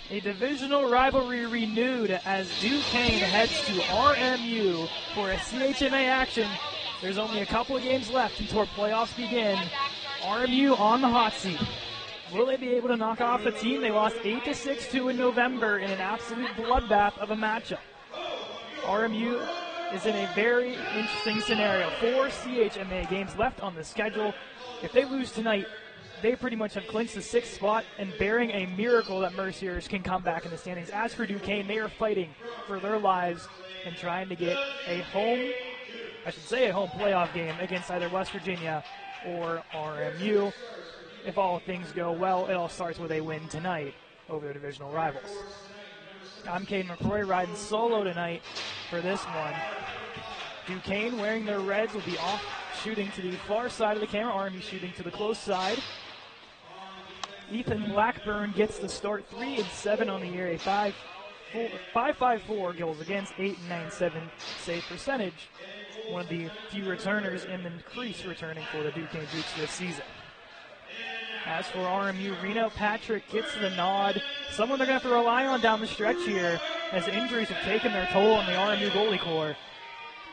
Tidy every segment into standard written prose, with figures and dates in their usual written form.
A divisional rivalry renewed as Duquesne heads to RMU for a CHMA action. There's only a couple of games left until playoffs begin. RMU on the hot seat. Will they be able to knock off the team they lost 8-6 to in November in an absolute bloodbath of a matchup? RMU is in a very interesting scenario. 4 CHMA games left on the schedule. If they lose tonight, they pretty much have clinched the 6th spot, and bearing a miracle that Merciers can come back in the standings. As for Duquesne, they are fighting for their lives and trying to get a home playoff game against either West Virginia or RMU. If all things go well, it all starts with a win tonight over their divisional rivals. I'm Caden McCrory riding solo tonight for this one. Duquesne wearing their reds will be off shooting to the far side of the camera. RMU shooting to the close side. Ethan Blackburn gets the start, 3 and 7 on the year, a 5.54 goals against, 8.97 save percentage. One of the few returners in the crease returning for the Duquesne Dukes this season. As for RMU, Reno Patrick gets the nod. Someone they're going to have to rely on down the stretch here as injuries have taken their toll on the RMU goalie corps.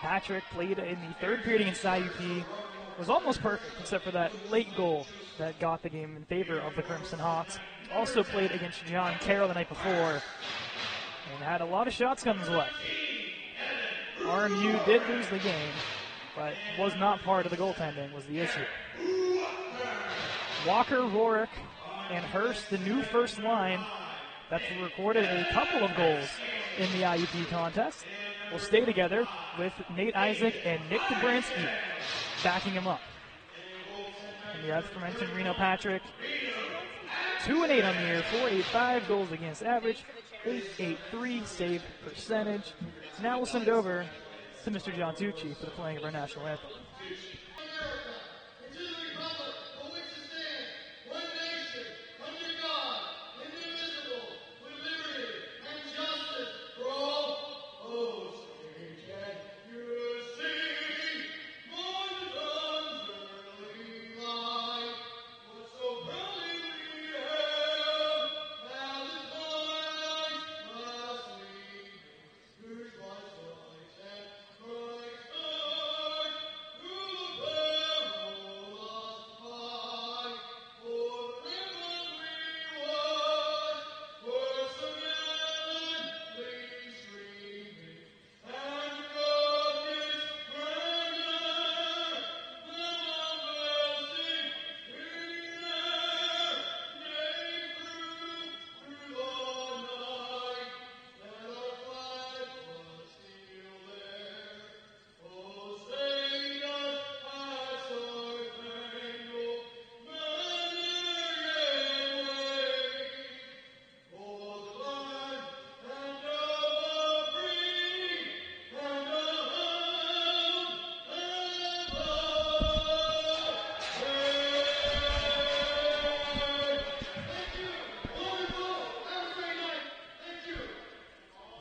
Patrick played in the third period against IUP, was almost perfect except for that late goal that got the game in favor of the Crimson Hawks. Also played against John Carroll the night before and had a lot of shots come his way. RMU did lose the game, but was not part of the goaltending was the issue. Walker, Rorick, and Hurst, the new first line that's recorded a couple of goals in the IUP contest, will stay together with Nate Isaac and Nick Dobransky backing him up. And the aforementioned Reno Patrick, 2 and 8 on the year, 4.85 goals against average, 8.83 save percentage. Now we'll send it over to Mr. John Tucci for the playing of our national anthem.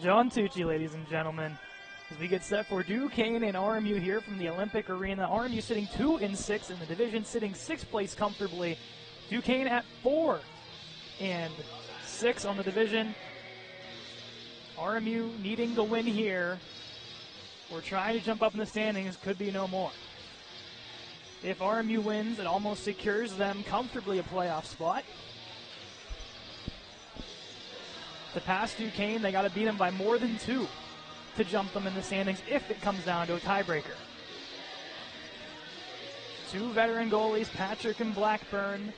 John Tucci, ladies and gentlemen, as we get set for Duquesne and RMU here from the Olympic Arena. RMU sitting 2 and 6 in the division, sitting 6th place comfortably. Duquesne at 4 and 6 on the division. RMU needing the win here. We're trying to jump up in the standings, could be no more. If RMU wins, it almost secures them comfortably a playoff spot. To pass Duquesne, they got to beat them by more than 2 to jump them in the standings if it comes down to a tiebreaker. 2 veteran goalies, Patrick and Blackburn.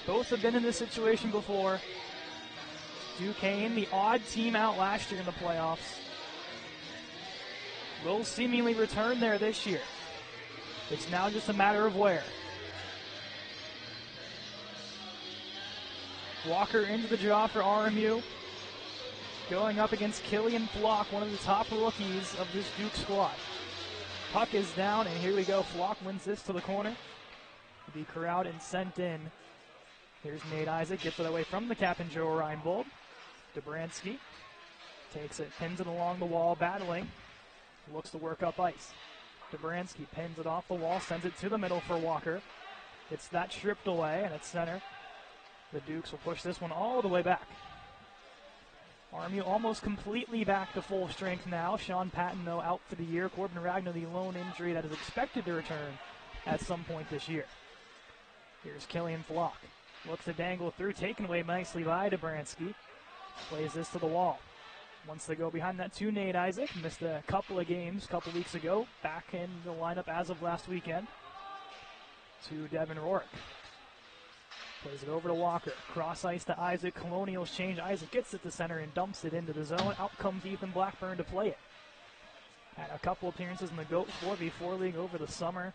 Both have been in this situation before. Duquesne, the odd team out last year in the playoffs, will seemingly return there this year. It's now just a matter of where. Walker into the draw for RMU. Going up against Killian Flock, one of the top rookies of this Duke squad. Puck is down, and here we go. Flock wins this to the corner. Be corralled and sent in. Here's Nate Isaac, gets it away from the captain, Joe Reinbold. Dobransky takes it, pins it along the wall, battling. Looks to work up ice. Dobransky pins it off the wall, sends it to the middle for Walker. It's that stripped away, and it's center. The Dukes will push this one all the way back. RMU almost completely back to full strength now. Sean Patton, though, out for the year. Corbin Ragnar, the lone injury that is expected to return at some point this year. Here's Killian Flock. Looks to dangle through, taken away nicely by Dobransky. Plays this to the wall. Wants to go behind that to Nate Isaac. Missed a couple of games a couple weeks ago. Back in the lineup as of last weekend. To Devin Rourke. Plays it over to Walker. Cross ice to Isaac. Colonials change. Isaac gets it to center and dumps it into the zone. Out comes Ethan Blackburn to play it. Had a couple appearances in the GOAT 4v4 league over the summer.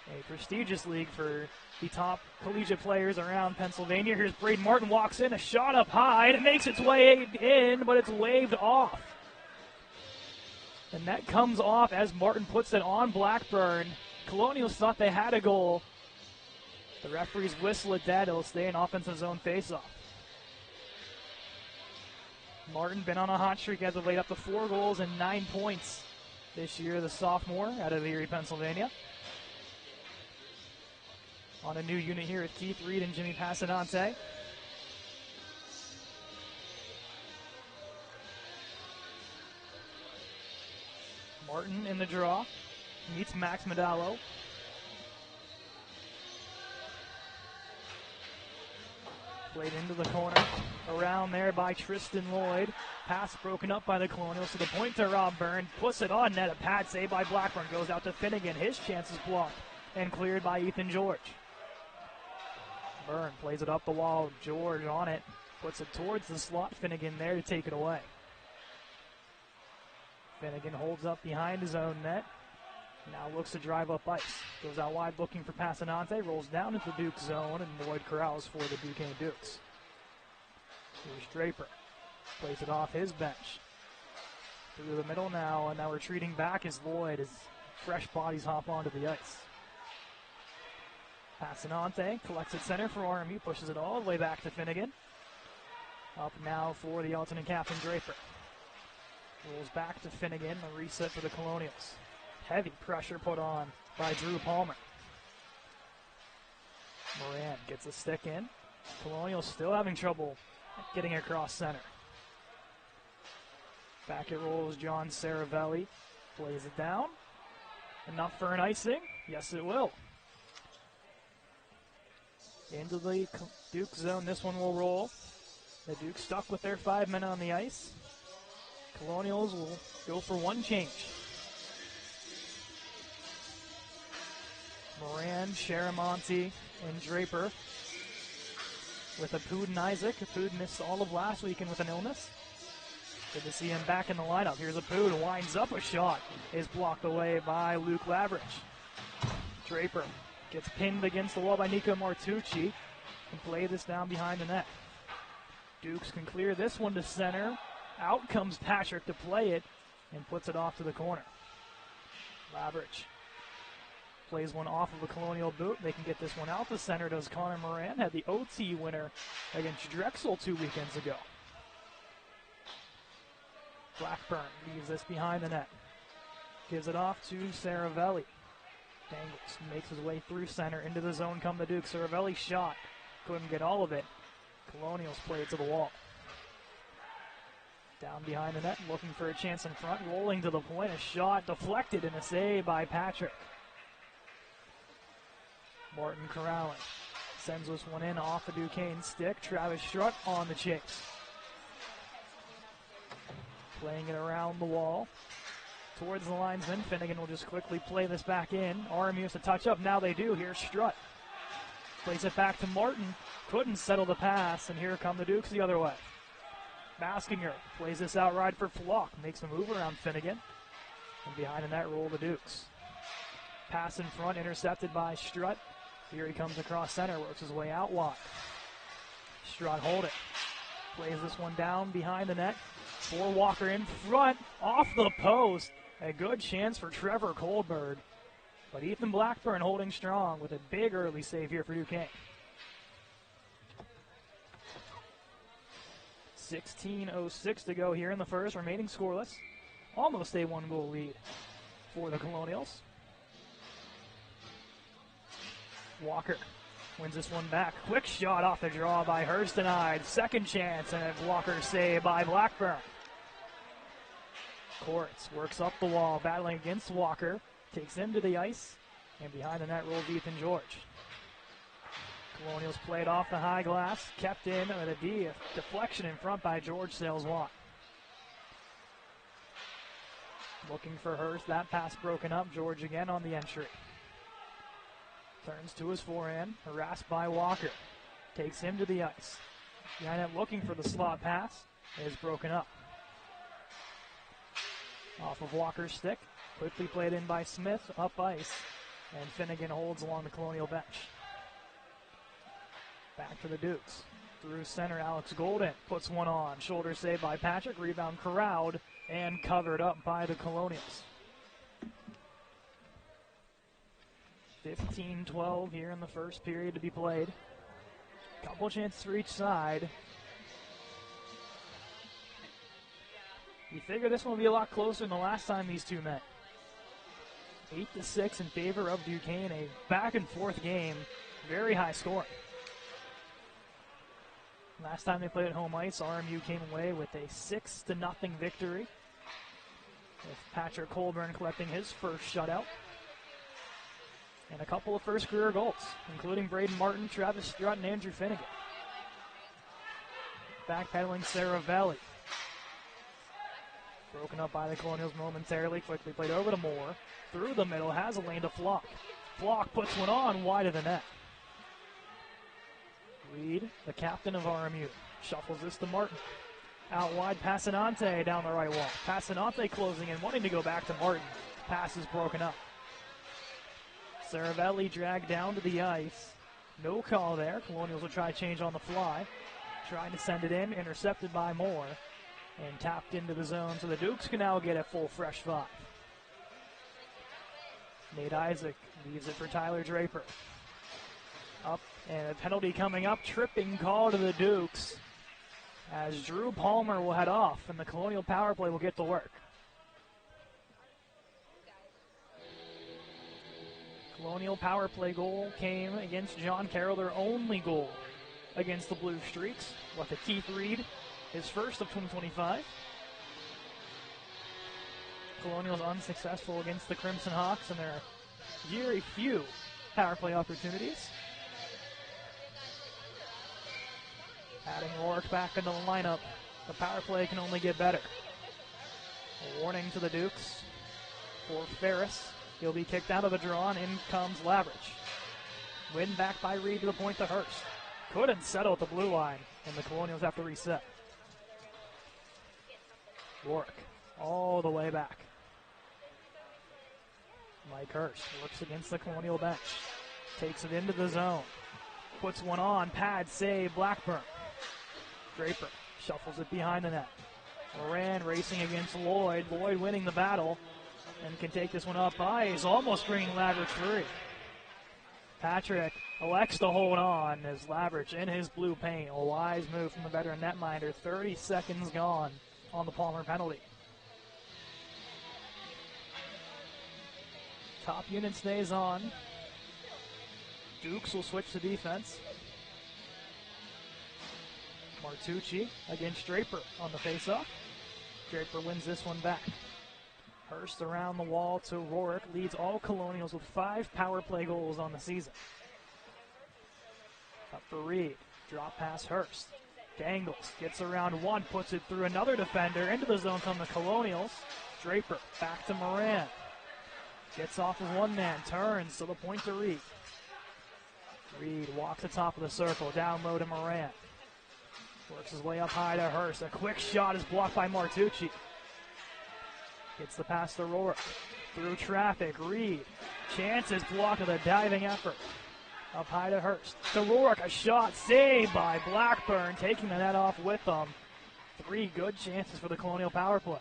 A prestigious league for the top collegiate players around Pennsylvania. Here's Braden Martin, walks in, a shot up high, and it makes its way in, but it's waved off. And that comes off as Martin puts it on Blackburn. Colonials thought they had a goal. The referees whistle at that. It'll stay an offensive zone faceoff. Martin been on a hot streak as of late, up to 4 goals and 9 points this year, the sophomore out of Erie, Pennsylvania. On a new unit here with Keith Reed and Jimmy Passanante. Martin in the draw. Meets Max Medallo. Played into the corner. Around there by Tristan Lloyd. Pass broken up by the Colonials to the point to Rob Byrne. Puts it on net. A pad save by Blackburn. Goes out to Finnegan. His chance is blocked and cleared by Ethan George. Byrne plays it up the wall. George on it. Puts it towards the slot. Finnegan there to take it away. Finnegan holds up behind his own net. Now looks to drive up ice. Goes out wide looking for Passanante. Rolls down into the Duke zone, and Lloyd corrals for the Duquesne Dukes. Here's Draper. Plays it off his bench. Through the middle now, and now retreating back is Lloyd as fresh bodies hop onto the ice. Passanante collects it center for RMU, pushes it all the way back to Finnegan. Up now for the alternate captain, Draper. Rolls back to Finnegan, a reset for the Colonials. Heavy pressure put on by Drew Palmer. Moran gets a stick in. Colonials still having trouble getting across center. Back it rolls John Saravelli. Plays it down. Enough for an icing? Yes, it will. Into the Duke zone, this one will roll. The Duke stuck with their 5 men on the ice. Colonials will go for one change. Moran, Sharamonte, and Draper with Apud and Isaac. Apud missed all of last weekend with an illness. Good to see him back in the lineup. Here's Apud, winds up a shot. Is blocked away by Luke Labrich. Draper gets pinned against the wall by Nico Martucci and play this down behind the net. Dukes can clear this one to center. Out comes Patrick to play it and puts it off to the corner. Labrich plays one off of a Colonial boot. They can get this one out to center. Does Connor Moran. Had the OT winner against Drexel 2 weekends ago. Blackburn leaves this behind the net. Gives it off to Saravelli. Dangles, makes his way through center. Into the zone come the Duke. Saravelli shot. Couldn't get all of it. Colonials play it to the wall. Down behind the net, looking for a chance in front. Rolling to the point. A shot deflected and a save by Patrick. Martin corralling. Sends this one in off the Duquesne stick. Travis Strutt on the chase. Playing it around the wall. Towards the linesman. Finnegan will just quickly play this back in. RMU has to touch up. Now they do. Here's Strutt. Plays it back to Martin. Couldn't settle the pass, and here come the Dukes the other way. Baskinger plays this outright for Flock. Makes a move around Finnegan. And behind the net roll the Dukes. Pass in front, intercepted by Strutt. Here he comes across center, works his way out wide. Strutt hold it. Plays this one down behind the net. For Walker in front, off the post. A good chance for Trevor Kohlberg. But Ethan Blackburn holding strong with a big early save here for Duquesne. 16:06 to go here in the first, remaining scoreless. Almost a 1-goal lead for the Colonials. Walker wins this one back. Quick shot off the draw by Hurst denied. Second chance, and a blocker save by Blackburn. Courts works up the wall, battling against Walker. Takes him to the ice, and behind the net rolls Ethan George. Colonials played off the high glass, kept in with a deflection in front by George Sales-Watt. Looking for Hurst, that pass broken up. George again on the entry. Turns to his forehand, harassed by Walker. Takes him to the ice. Behind it, looking for the slot pass, is broken up. Off of Walker's stick, quickly played in by Smith, up ice, and Finnegan holds along the Colonial bench. Back to the Dukes. Through center, Alex Golden puts one on. Shoulder save by Patrick, rebound Corrowd, and covered up by the Colonials. 15-12 here in the first period to be played. Couple chances for each side. You figure this one will be a lot closer than the last time these two met. 8-6 in favor of Duquesne, a back-and-forth game, very high scoring. Last time they played at home ice, RMU came away with a 6-0 victory, with Patrick Colburn collecting his first shutout. And a couple of first career goals, including Braden Martin, Travis Strutt, and Andrew Finnegan. Backpedaling Saravelli. Broken up by the Colonials momentarily, quickly played over to Moore. Through the middle, has a lane to Flock. Flock puts one on, wide of the net. Reed, the captain of RMU, shuffles this to Martin. Out wide, Passanante down the right wall. Passanante closing in, wanting to go back to Martin. Pass is broken up. Saravelli dragged down to the ice. No call there. Colonials will try change on the fly. Trying to send it in, intercepted by Moore. And tapped into the zone, so the Dukes can now get a full fresh 5. Nate Isaac leaves it for Tyler Draper. Up, and a penalty coming up. Tripping call to the Dukes, as Drew Palmer will head off, and the Colonial power play will get to work. Colonial power play goal came against John Carroll, their only goal against the Blue Streaks, with a Keith Reed, his first of 2025. Colonials unsuccessful against the Crimson Hawks, and there are very few power play opportunities. Adding Rourke back into the lineup, the power play can only get better. A warning to the Dukes for Ferris. He'll be kicked out of the draw, and in comes Lavridge. Win back by Reed to the point to Hurst. Couldn't settle at the blue line, and the Colonials have to reset. Rourke all the way back. Mike Hurst works against the Colonial bench. Takes it into the zone. Puts one on, pad save, Blackburn. Draper shuffles it behind the net. Moran racing against Lloyd. Lloyd winning the battle and can take this one up ice, almost bringing Lavridge free. Patrick elects to hold on as Lavridge in his blue paint. A wise move from the veteran netminder. 30 seconds gone on the Palmer penalty. Top unit stays on. Dukes will switch to defense. Martucci against Draper on the faceoff. Draper wins this one back. Hurst around the wall to Rourke, leads all Colonials with 5 power play goals on the season. Up for Reed, drop pass Hurst. Dangles, gets around one, puts it through another defender, into the zone from the Colonials. Draper, back to Moran. Gets off of one man, turns to the point to Reed. Reed walks the top of the circle, down low to Moran. Works his way up high to Hurst. A quick shot is blocked by Martucci. Gets the pass to Rourke. Through traffic, Reed. Chances blocked with a diving effort. Up high to Hurst. To Rourke, a shot saved by Blackburn, taking the net off with them. 3 good chances for the Colonial power play.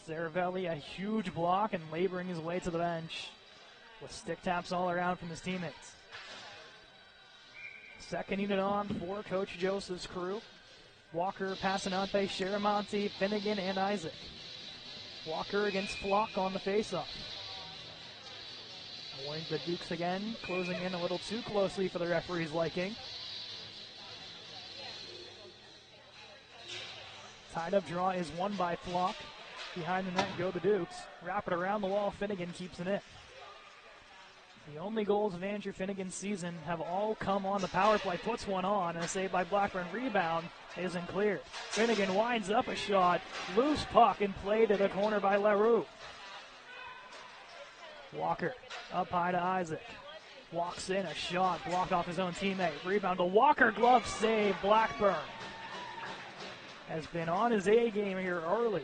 Saravelli, a huge block and laboring his way to the bench with stick taps all around from his teammates. Second unit on for Coach Joseph's crew. Walker, Passanante, Shiramonte, Finnegan, and Isaac. Walker against Flock on the faceoff. Avoiding the Dukes again, closing in a little too closely for the referee's liking. Tied up draw is won by Flock. Behind the net go the Dukes. Wrap it around the wall, Finnegan keeps it in. The only goals of Andrew Finnegan's season have all come on the power play. Puts one on, and a save by Blackburn. Rebound isn't cleared. Finnegan winds up a shot. Loose puck and played to the corner by LaRue. Walker up high to Isaac. Walks in, a shot blocked off his own teammate. Rebound to Walker, glove save. Blackburn has been on his A game here early.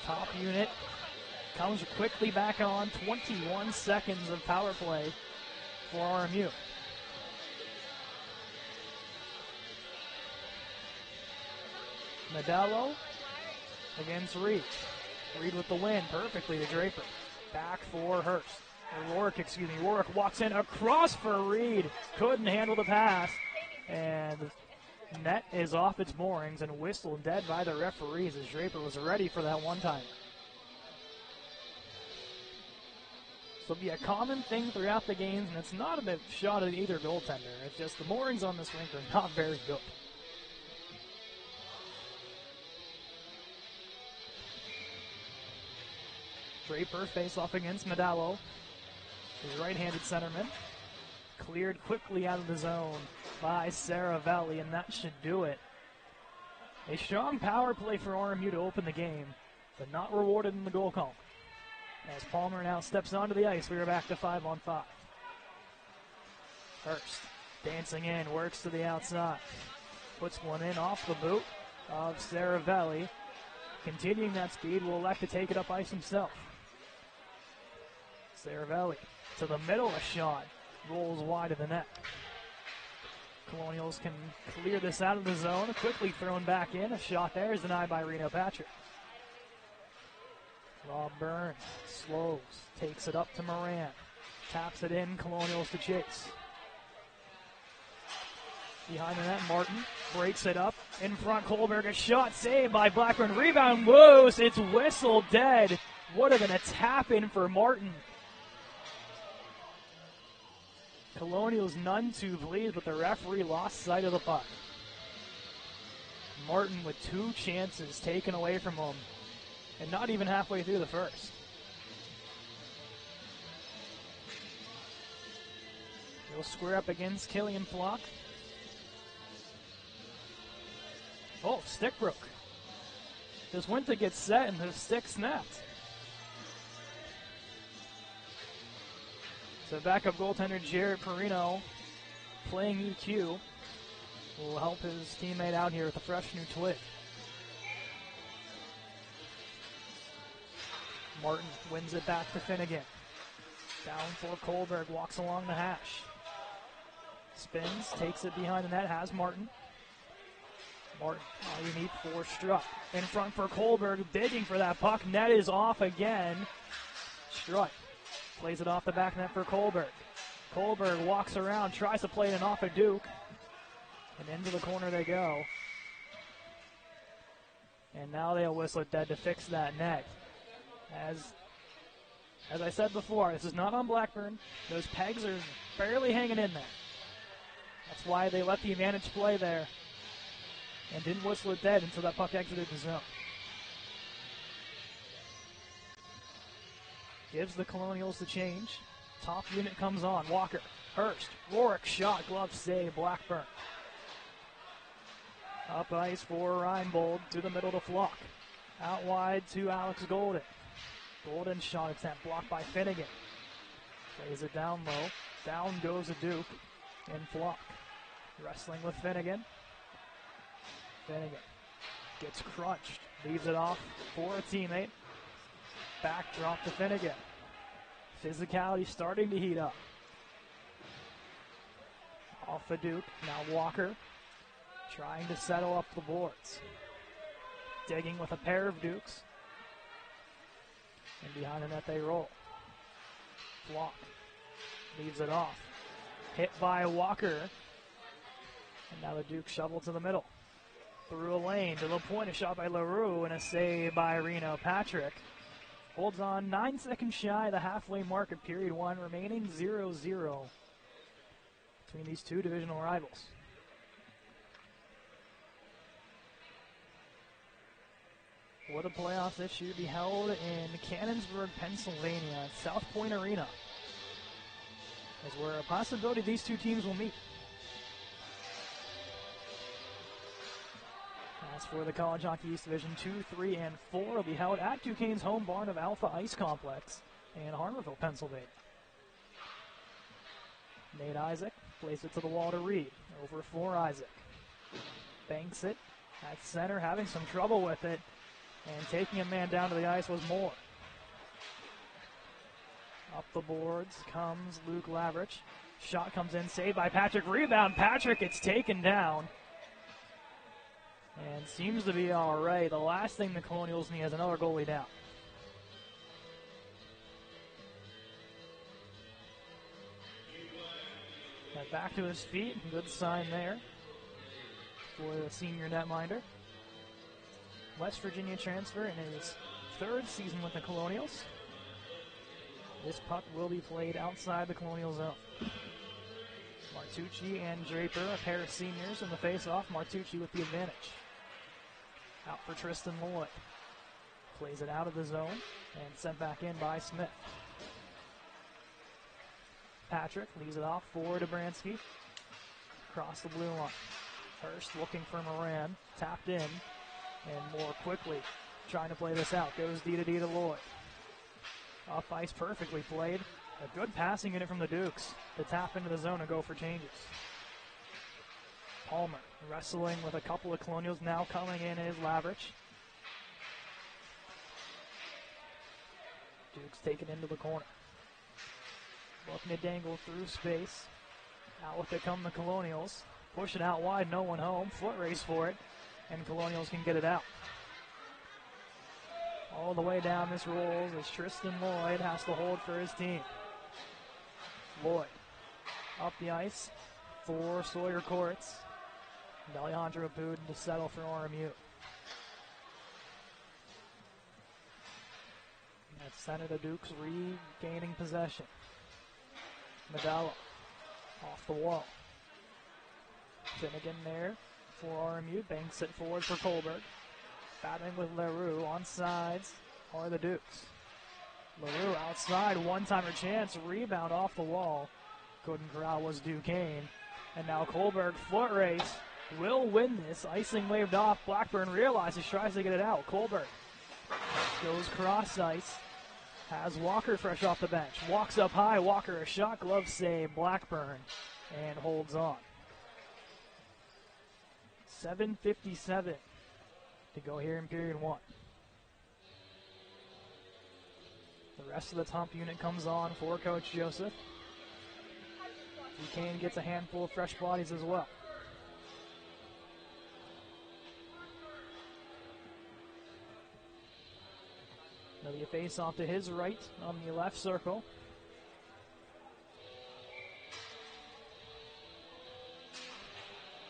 Top unit comes quickly back on. 21 seconds of power play for RMU. Medello against Reed. Reed with the win perfectly to Draper. Back for Hurst. Rourke walks in across for Reed. Couldn't handle the pass. And net is off its moorings and whistled dead by the referees as Draper was ready for that one-timer. This will be a common thing throughout the games, and it's not a shot at either goaltender. It's just the moorings on this rink are not very good. Draper face off against Medello. His right-handed centerman. Cleared quickly out of the zone by Saravelli, and that should do it. A strong power play for RMU to open the game, but not rewarded in the goal column. As Palmer now steps onto the ice, we are back to 5-on-5. Hurst dancing in, works to the outside. Puts one in off the boot of Saravelli. Continuing that speed, will elect to take it up ice himself. Saravelli to the middle, a shot. Rolls wide of the net. Colonials can clear this out of the zone. Quickly thrown back in. A shot there is denied by Reno Patrick. Rob Burns slows. Takes it up to Moran. Taps it in. Colonials to chase. Behind the net, Martin breaks it up. In front, Kohlberg. A shot saved by Blackburn. Rebound loose. It's whistled dead. Would have been a tap in for Martin. Colonials none too pleased, but the referee lost sight of the puck. Martin with 2 chances taken away from him, and not even halfway through the first. He'll square up against Killian Flock. Oh, stick broke. Just went to get set, and the stick snapped. So backup goaltender Jared Perino playing EQ will help his teammate out here with a fresh new twig. Martin wins it back to Finnegan. Down for Kohlberg, walks along the hash. Spins, takes it behind the net, has Martin. Martin, all you need for Strutt. In front for Kohlberg, digging for that puck. Net is off again. Strutt plays it off the back net for Kohlberg. Kohlberg walks around, tries to play it off of Duke. And into the corner they go. And now they'll whistle it dead to fix that net. As I said before, this is not on Blackburn. Those pegs are barely hanging in there. That's why they let the advantage play there and didn't whistle it dead until that puck exited the zone. Gives the Colonials the change. Top unit comes on. Walker, Hurst, Rourke, shot, glove save, Blackburn. Up ice for Reinbold, to the middle to Flock. Out wide to Alex Golden. Golden shot attempt blocked by Finnegan. Plays it down low. Down goes a Duke and Flock. Wrestling with Finnegan. Finnegan gets crunched. Leaves it off for a teammate. Backdrop to Finnegan. Physicality starting to heat up. Off the Duke. Now Walker trying to settle up the boards. Digging with a pair of Dukes. And behind the net they roll. Flock leaves it off. Hit by Walker. And now the Duke shovel to the middle. Through a lane to the point, a shot by LaRue and a save by Reno Patrick. Holds on 9 seconds shy of the halfway mark of period one, remaining 0-0 between these two divisional rivals. For the playoffs this year to be held in Cannonsburg, Pennsylvania at South Point Arena, is where a possibility these two teams will meet. As for the College Hockey East Division 2, 3, and 4 will be held at Duquesne's home barn of Alpha Ice Complex in Harmarville, Pennsylvania. Nate Isaac plays it to the wall to Reed. Over for Isaac. Banks it at center, having some trouble with it. And taking a man down to the ice was Moore. Up the boards comes Luke Lavrich. Shot comes in, saved by Patrick. Rebound, Patrick gets taken down. And seems to be all right. The last thing the Colonials need is another goalie down. And back to his feet. Good sign there for the senior netminder. West Virginia transfer in his third season with the Colonials. This puck will be played outside the Colonial zone. Martucci and Draper, a pair of seniors in the face-off. Martucci with the advantage. Out for Tristan Lloyd. Plays it out of the zone and sent back in by Smith. Patrick leaves it off for Dobransky. Across the blue line. Hurst looking for Moran. Tapped in. And more quickly trying to play this out. Goes D to Lloyd. Off ice, perfectly played. A good passing unit from the Dukes to tap into the zone and go for changes. Palmer wrestling with a couple of Colonials. Now coming in is Lavrich. Dukes taken into the corner. Looking to dangle through space. Out with it come the Colonials. Push it out wide, no one home. Foot race for it, and Colonials can get it out. All the way down this rolls as Tristan Lloyd has to hold for his team. Lloyd up the ice for Sawyer Courts. And Alejandro Putin to settle for RMU. That's Senator Dukes regaining possession. Medalla off the wall. Finnegan there for RMU. Banks it forward for Kohlberg. Battling with LaRue. On sides are the Dukes. LaRue outside. One-timer chance. Rebound off the wall. Couldn't corral was Duquesne. And now Kohlberg foot race. Will win this. Icing waved off. Blackburn realizes, tries to get it out. Kohlberg goes cross ice. Has Walker fresh off the bench. Walks up high. Walker a shot. Glove save. Blackburn. And holds on. 7:57 to go here in period one. The rest of the top unit comes on for Coach Joseph. Duquesne gets a handful of fresh bodies as well. There'll be a face off to his right on the left circle.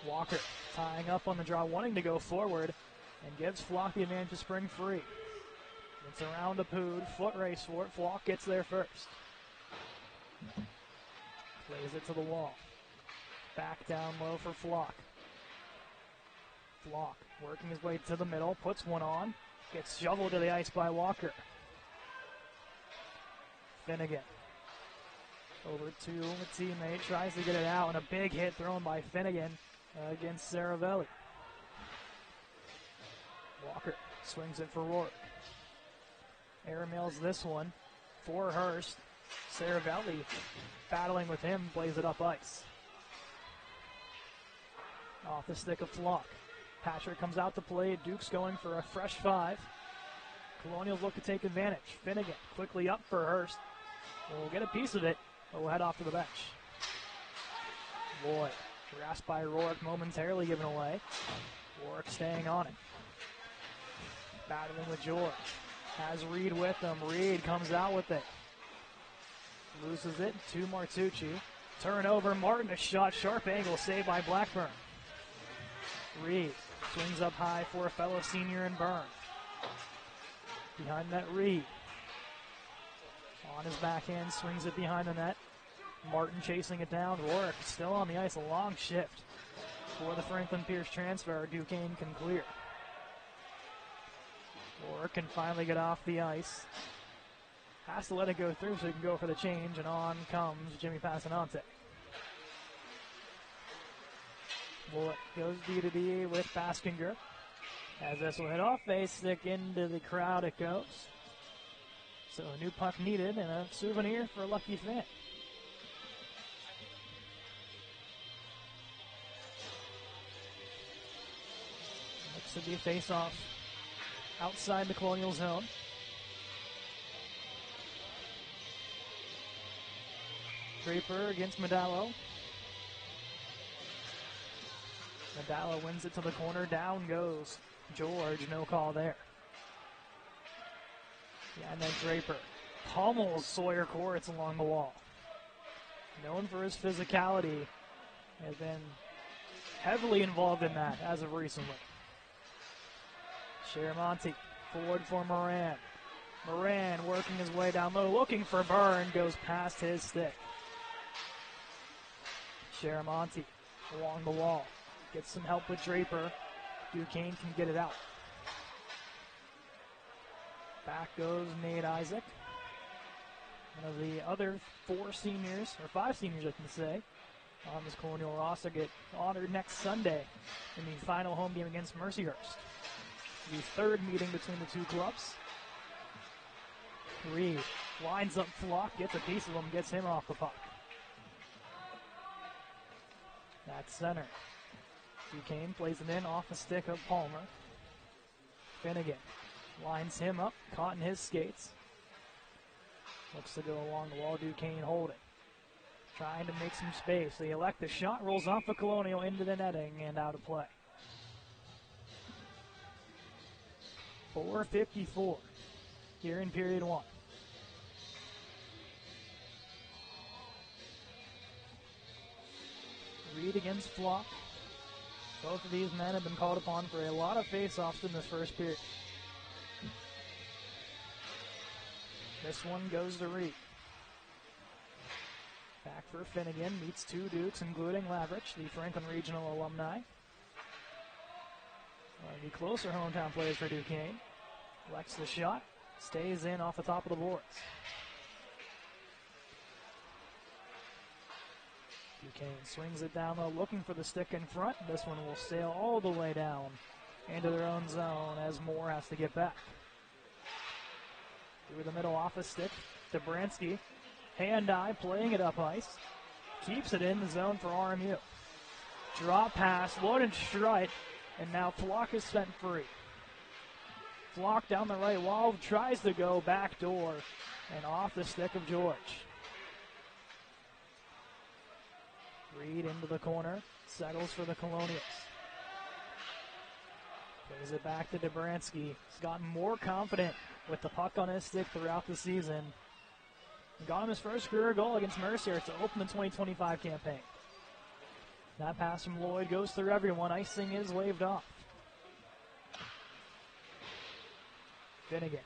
Walker tying up on the draw, wanting to go forward, and gives Flock the advantage to spring free. It's around to Pood, foot race for it. Flock gets there first. Plays it to the wall. Back down low for Flock. Flock working his way to the middle, puts one on, gets shoveled to the ice by Walker. Finnegan over to a teammate, tries to get it out, and a big hit thrown by Finnegan against Saravelli. Walker swings it for Rourke. Airmails this one for Hurst. Saravelli battling with him, plays it up ice. Off the stick of Flock. Patrick comes out to play. Duke's going for a fresh five. Colonials look to take advantage. Finnegan quickly up for Hurst. We'll get a piece of it, but we'll head off to the bench. Lloyd, grasped by Rourke, momentarily given away. Rourke staying on it. Battling with George. Has Reed with him. Reed comes out with it. Loses it to Martucci. Turnover, Martin, a shot, sharp angle, saved by Blackburn. Reed Swings up high for a fellow senior in Byrne. Behind net, Reed. On his backhand, swings it behind the net. Martin chasing it down. Rourke still on the ice. A long shift for the Franklin Pierce transfer. Duquesne can clear. Rourke can finally get off the ice. Has to let it go through so he can go for the change, and on comes Jimmy Passanante. Bullock goes D-to-D with Baskinger. As this will hit off base, stick into the crowd it goes. So a new puck needed and a souvenir for a lucky fan. Looks to be a face-off outside the Colonial zone. Draper against Medallo. Medallo wins it to the corner. Down goes George. No call there. Yeah, and then Draper pummels Sawyer Koritz along the wall. Known for his physicality, has been heavily involved in that as of recently. Sharamonte forward for Moran. Moran working his way down low, looking for Byrne, goes past his stick. Sharamonte along the wall. Gets some help with Draper. Duquesne can get it out. Back goes Nate Isaac. One of the other four seniors, or five seniors I can say, on this Colonial roster get honored next Sunday in the final home game against Mercyhurst. The third meeting between the two clubs. Reed lines up Flock, gets a piece of him, gets him off the puck. That's center. Duquesne plays it in off the stick of Palmer. Finnegan lines him up, caught in his skates. Looks to go along the wall, Duquesne holding. Trying to make some space. They elect the shot, rolls off the Colonial into the netting and out of play. 4:54 here in period one. Reed against Flock. Both of these men have been called upon for a lot of face-offs in this first period. This one goes to Reed. Back for Finnegan, meets two Dukes, including Lavrich, the Franklin Regional alumni. One of the closer hometown players for Duquesne. Elects the shot, stays in off the top of the boards. Duquesne swings it down low, looking for the stick in front. This one will sail all the way down into their own zone as Moore has to get back. Through the middle off the stick, Dobransky, hand-eye, playing it up ice. Keeps it in the zone for RMU. Drop pass, loaded strike, and now Flock is sent free. Flock down the right wall, tries to go back door, and off the stick of George. Reed into the corner, settles for the Colonials. Plays it back to Dobransky. He's gotten more confident with the puck on his stick throughout the season. He got him his first career goal against Mercier to open the 2025 campaign. That pass from Lloyd goes through everyone. Icing is waved off. Finnegan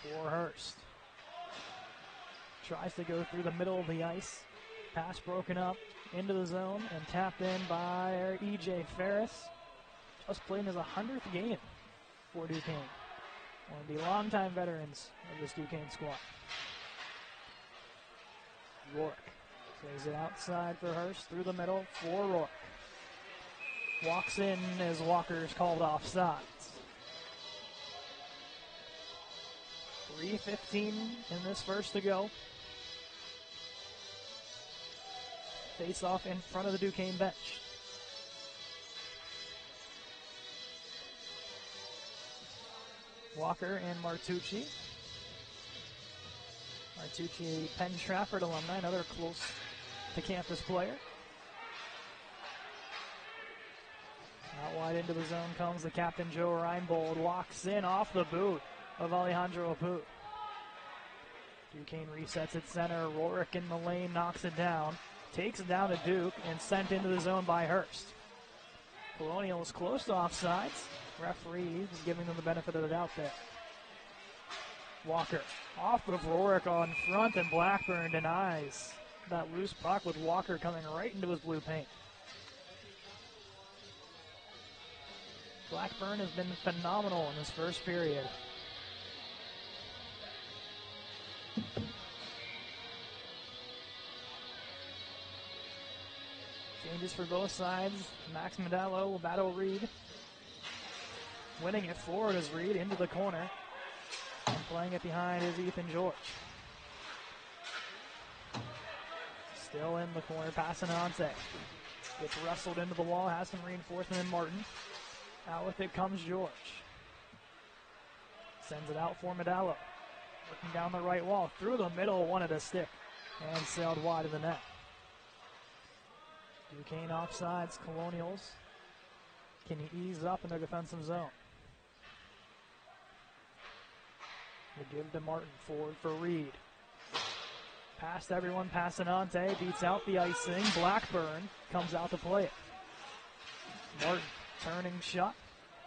for Hurst. Tries to go through the middle of the ice. Pass broken up into the zone and tapped in by E.J. Ferris. Just playing his 100th game for Duquesne. One of the longtime veterans of this Duquesne squad. Rourke plays it outside for Hurst, through the middle for Rourke. Walks in as Walker's called offsides. 3:15 in this first to go. Face off in front of the Duquesne bench. Walker and Martucci. Martucci, Penn Trafford alumni, another close to campus player. Out wide into the zone comes the captain, Joe Reinbold. Walks in off the boot of Alejandro Apu. Duquesne resets at center. Rourke in the lane, knocks it down. Takes it down to Duke and sent into the zone by Hurst. Colonials close to offsides. Referee is giving them the benefit of the doubt there. Walker off of Rourke on front, and Blackburn denies that loose puck with Walker coming right into his blue paint. Blackburn has been phenomenal in this first period. Changes for both sides. Max Modelo will battle Reed. Winning it forward is Reed into the corner. And playing it behind is Ethan George. Still in the corner, Passanante. Gets wrestled into the wall, has some reinforcement in Martin. Out with it comes George. Sends it out for Modelo. Looking down the right wall, through the middle, wanted a stick, and sailed wide of the net. Duquesne offsides, Colonials can ease up in their defensive zone. They give to Martin, forward for Reed. Past everyone, Passanante beats out the icing. Blackburn comes out to play it. Martin, turning shot,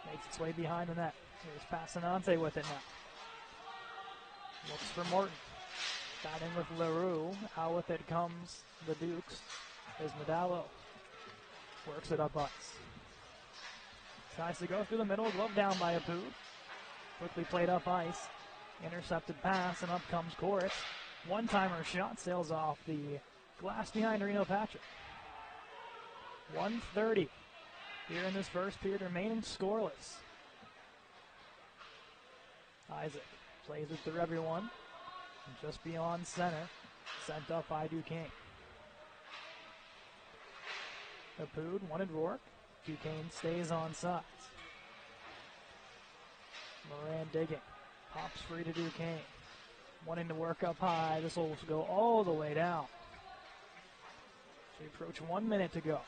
makes its way behind the net. Here's Passanante with it now. Looks for Martin. Batting with LaRue. Out with it comes the Dukes. There's Modelo. Works it up ice. Tries to go through the middle. Glove down by Apu. Quickly played up ice. Intercepted pass, and up comes Koritz. One-timer shot sails off the glass behind Reno Patrick. 1:30 here in this first period, remaining scoreless. Isaac plays it through everyone. Just beyond center. Sent up by Duquesne. Apoud wanted Rourke. Duquesne stays on sides. Moran digging. Pops free to Duquesne. Wanting to work up high. This will go all the way down. So we approach 1 minute to go.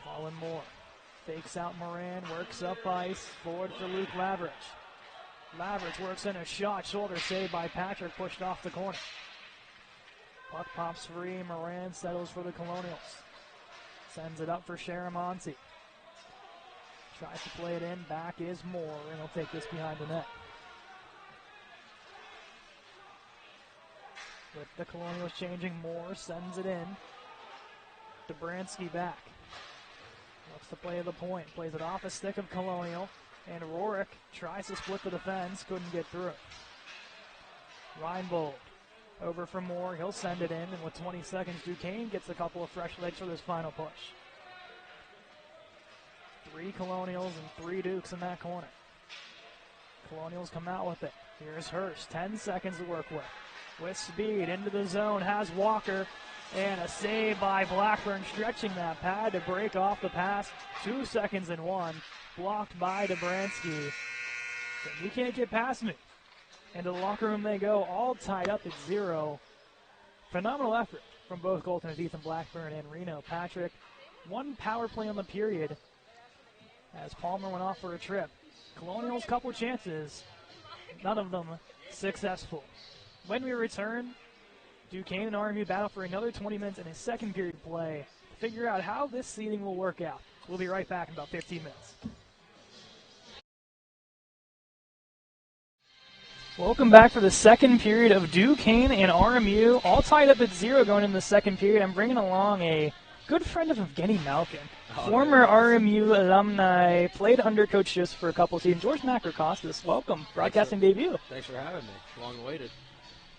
Colin Moore fakes out Moran, works up ice, forward for Luke Lavridge. Lavridge works in a shot, shoulder saved by Patrick, pushed off the corner. Puck pops free, Moran settles for the Colonials. Sends it up for Sharamonte. Tries to play it in, back is Moore, and he'll take this behind the net. With the Colonials changing, Moore sends it in. Dobransky back. Looks to play the point. Plays it off a stick of Colonial. And Rourke tries to split the defense. Couldn't get through. Reinbold over for Moore. He'll send it in. And with 20 seconds, Duquesne gets a couple of fresh legs for this final push. 3 Colonials and 3 Dukes in that corner. Colonials come out with it. Here's Hurst. 10 seconds to work with. With speed into the zone. Has Walker. And a save by Blackburn, stretching that pad to break off the pass. 2 seconds and 1. Blocked by Dobransky. You can't get past me. And to the locker room they go, all tied up at 0. Phenomenal effort from both goaltenders, Ethan Blackburn and Reno Patrick. 1 power play on the period as Palmer went off for a trip. Colonials, couple chances, none of them successful. When we return, Duquesne and RMU battle for another 20 minutes in a second period play to figure out how this seeding will work out. We'll be right back in about 15 minutes. Welcome back for the second period of Duquesne and RMU, all tied up at 0 going into the second period. I'm bringing along a good friend of Evgeny Malkin, former RMU alumni, played under Coach Joseph for a couple of seasons. George Macrocostas, welcome, broadcasting debut. Thanks for having me. Long awaited.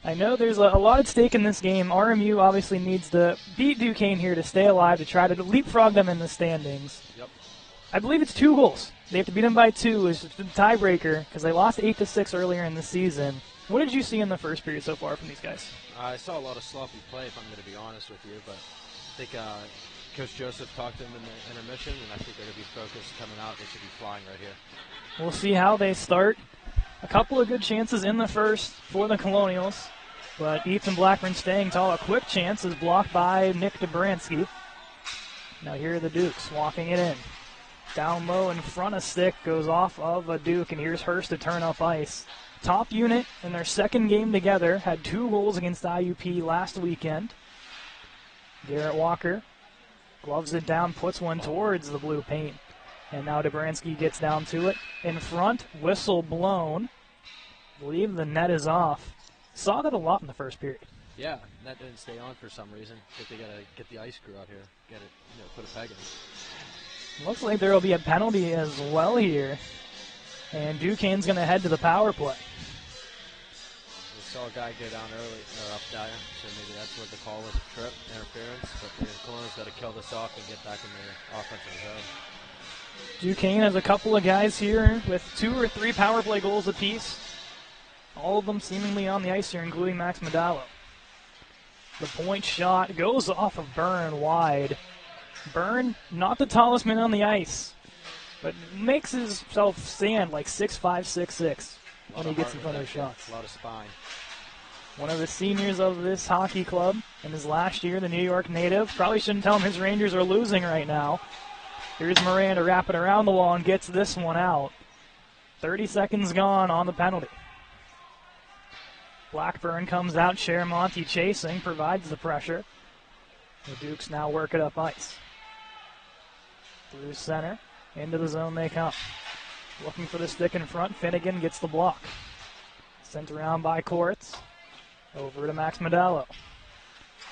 I know there's a lot at stake in this game. RMU obviously needs to beat Duquesne here to stay alive, to try to leapfrog them in the standings. Yep. I believe it's 2 goals. They have to beat them by 2. It's the tiebreaker because they lost 8-6 earlier in the season. What did you see in the first period so far from these guys? I saw a lot of sloppy play, if I'm going to be honest with you, but I think Coach Joseph talked to them in the intermission, and I think they're going to be focused coming out. They should be flying right here. We'll see how they start. A couple of good chances in the first for the Colonials, but Ethan Blackburn staying tall. A quick chance is blocked by Nick Dobransky. Now here are the Dukes walking it in. Down low in front of stick, goes off of a Duke, and here's Hurst to turn up ice. Top unit in their second game together, had 2 goals against IUP last weekend. Garrett Walker Gloves it down, puts one towards the blue paint. And now Dobransky gets down to it. In front, whistle blown. I believe the net is off. Saw that a lot in the first period. Yeah, net didn't stay on for some reason. But they gotta get the ice screw out here. Get it, put a peg in. Looks like there will be a penalty as well here. And Duquesne's going to head to the power play. We saw a guy go down early, or up there, so maybe that's what the call was, a trip, interference. But the Cologne's got to kill this off and get back in their offensive zone. Duquesne has a couple of guys here with 2 or 3 power play goals apiece. All of them seemingly on the ice here, including Max Medallo. The point shot goes off of Byrne wide. Byrne, not the tallest man on the ice, but makes himself stand like 6'5", 6'6", when he gets in front of his shots. A lot of spine. One of the seniors of this hockey club in his last year, the New York native. Probably shouldn't tell him his Rangers are losing right now. Here's Moran to wrap it around the wall and gets this one out. 30 seconds gone on the penalty. Blackburn comes out, Chermonti chasing, provides the pressure. The Dukes now work it up ice. Through center, into the zone they come. Looking for the stick in front, Finnegan gets the block. Sent around by Courts. Over to Max Medallo.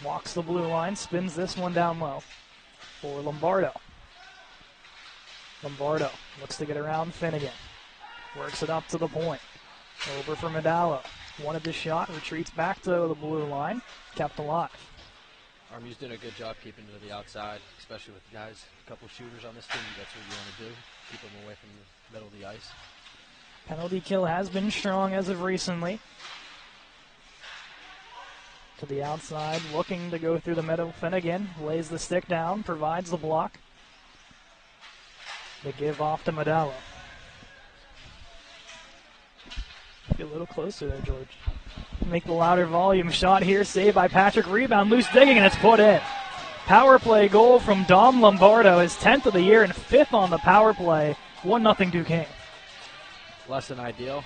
Walks the blue line, spins this one down low for Lombardo. Lombardo looks to get around Finnegan. Works it up to the point. Over for Medallo. Wanted the shot, retreats back to the blue line, kept alive. RMU's doing a good job keeping to the outside, especially with guys, a couple shooters on this team. That's what you want to do, keep them away from the middle of the ice. Penalty kill has been strong as of recently. To the outside, looking to go through the middle. Finnegan lays the stick down, provides the block. They give off to Medallo. Get a little closer there, George. Make the louder volume shot here. Saved by Patrick. Rebound. Loose digging, and it's put in. Power play goal from Dom Lombardo. His 10th of the year and 5th on the power play. 1-0 Duquesne. Less than ideal.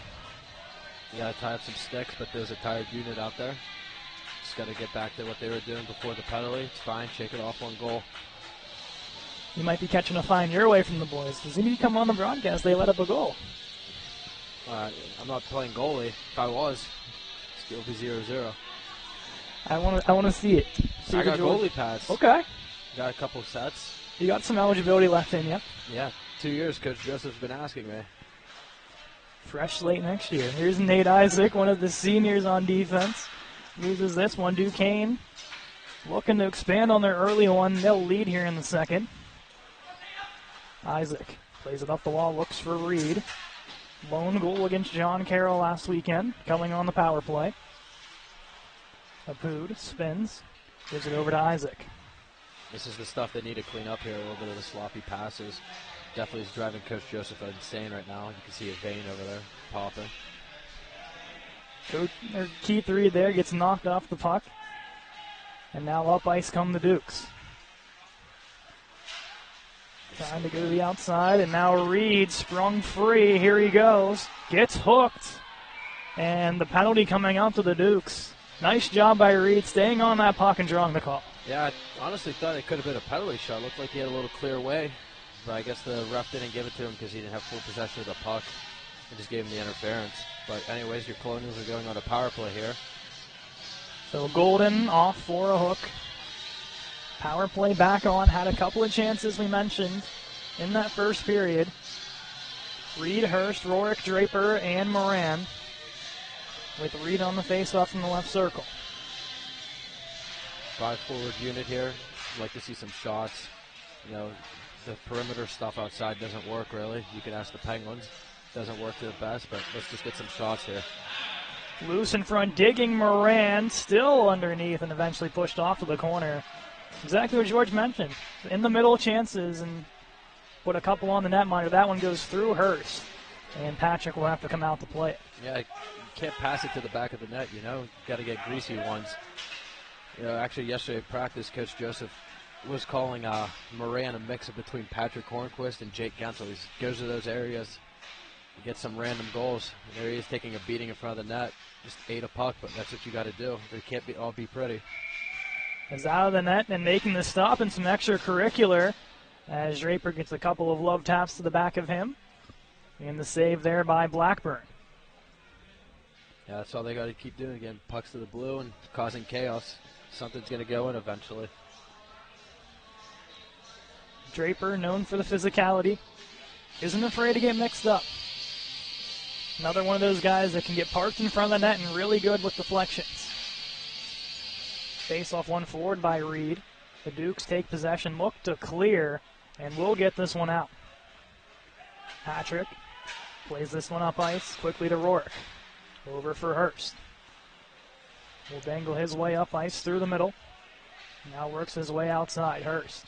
You got to tie up some sticks, but there's a tired unit out there. Just got to get back to what they were doing before the penalty. It's fine. Shake it off 1 goal. You might be catching a fine your way from the boys. Does he come on the broadcast? They let up a goal. I'm not playing goalie. If I was, it'll be 0-0. I want to see it. I got goalie pads. Okay. Got a couple sets. You got some eligibility left in you. Yeah, 2 years. Coach Joseph's been asking me. Fresh slate next year. Here's Nate Isaac, one of the seniors on defense. Loses this one. Duquesne looking to expand on their early one. They'll lead here in the second. Isaac plays it up the wall, looks for Reed. Lone goal against John Carroll last weekend, coming on the power play. Abood spins, gives it over to Isaac. This is the stuff they need to clean up here, a little bit of the sloppy passes. Definitely is driving Coach Joseph insane right now. You can see a vein over there popping. Keith Reed there gets knocked off the puck. And now up ice come the Dukes. Trying to go to the outside, and now Reed sprung free. Here he goes. Gets hooked. And the penalty coming out to the Dukes. Nice job by Reed staying on that puck and drawing the call. Yeah, I honestly thought it could have been a penalty shot. Looked like he had a little clear way. But I guess the ref didn't give it to him because he didn't have full possession of the puck. He just gave him the interference. But anyways, your Colonials are going on a power play here. So Golden off for a hook. Power play back on. Had a couple of chances we mentioned in that first period. Reed, Hurst, Rorick, Draper, and Moran. With Reed on the faceoff from the left circle. 5-forward unit here. I'd like to see some shots. You know, the perimeter stuff outside doesn't work really. You can ask the Penguins. Doesn't work to the best, but let's just get some shots here. Loose in front, digging Moran, still underneath and eventually pushed off to the corner. Exactly what George mentioned. In the middle chances and put a couple on the netminder. That one goes through Hurst, and Patrick will have to come out to play it. Yeah, you can't pass it to the back of the net, you know. Got to get greasy ones. You know, actually yesterday at practice, Coach Joseph was calling Moran a mix of between Patrick Hornquist and Jake Gensel. He goes to those areas, gets some random goals. And there he is taking a beating in front of the net. Just ate a puck, but that's what you got to do. They can't all be pretty. is out of the net and making the stop and some extracurricular as Draper gets a couple of love taps to the back of him. And the save there by Blackburn. Yeah, that's all they got to keep doing again. Pucks to the blue and causing chaos. Something's going to go in eventually. Draper, known for the physicality, isn't afraid to get mixed up. Another one of those guys that can get parked in front of the net and really good with deflections. Face off one forward by Reed. The Dukes take possession, look to clear, and will get this one out. Patrick plays this one up ice, quickly to Rourke. Over for Hurst. Will dangle his way up ice through the middle. Now works his way outside. Hurst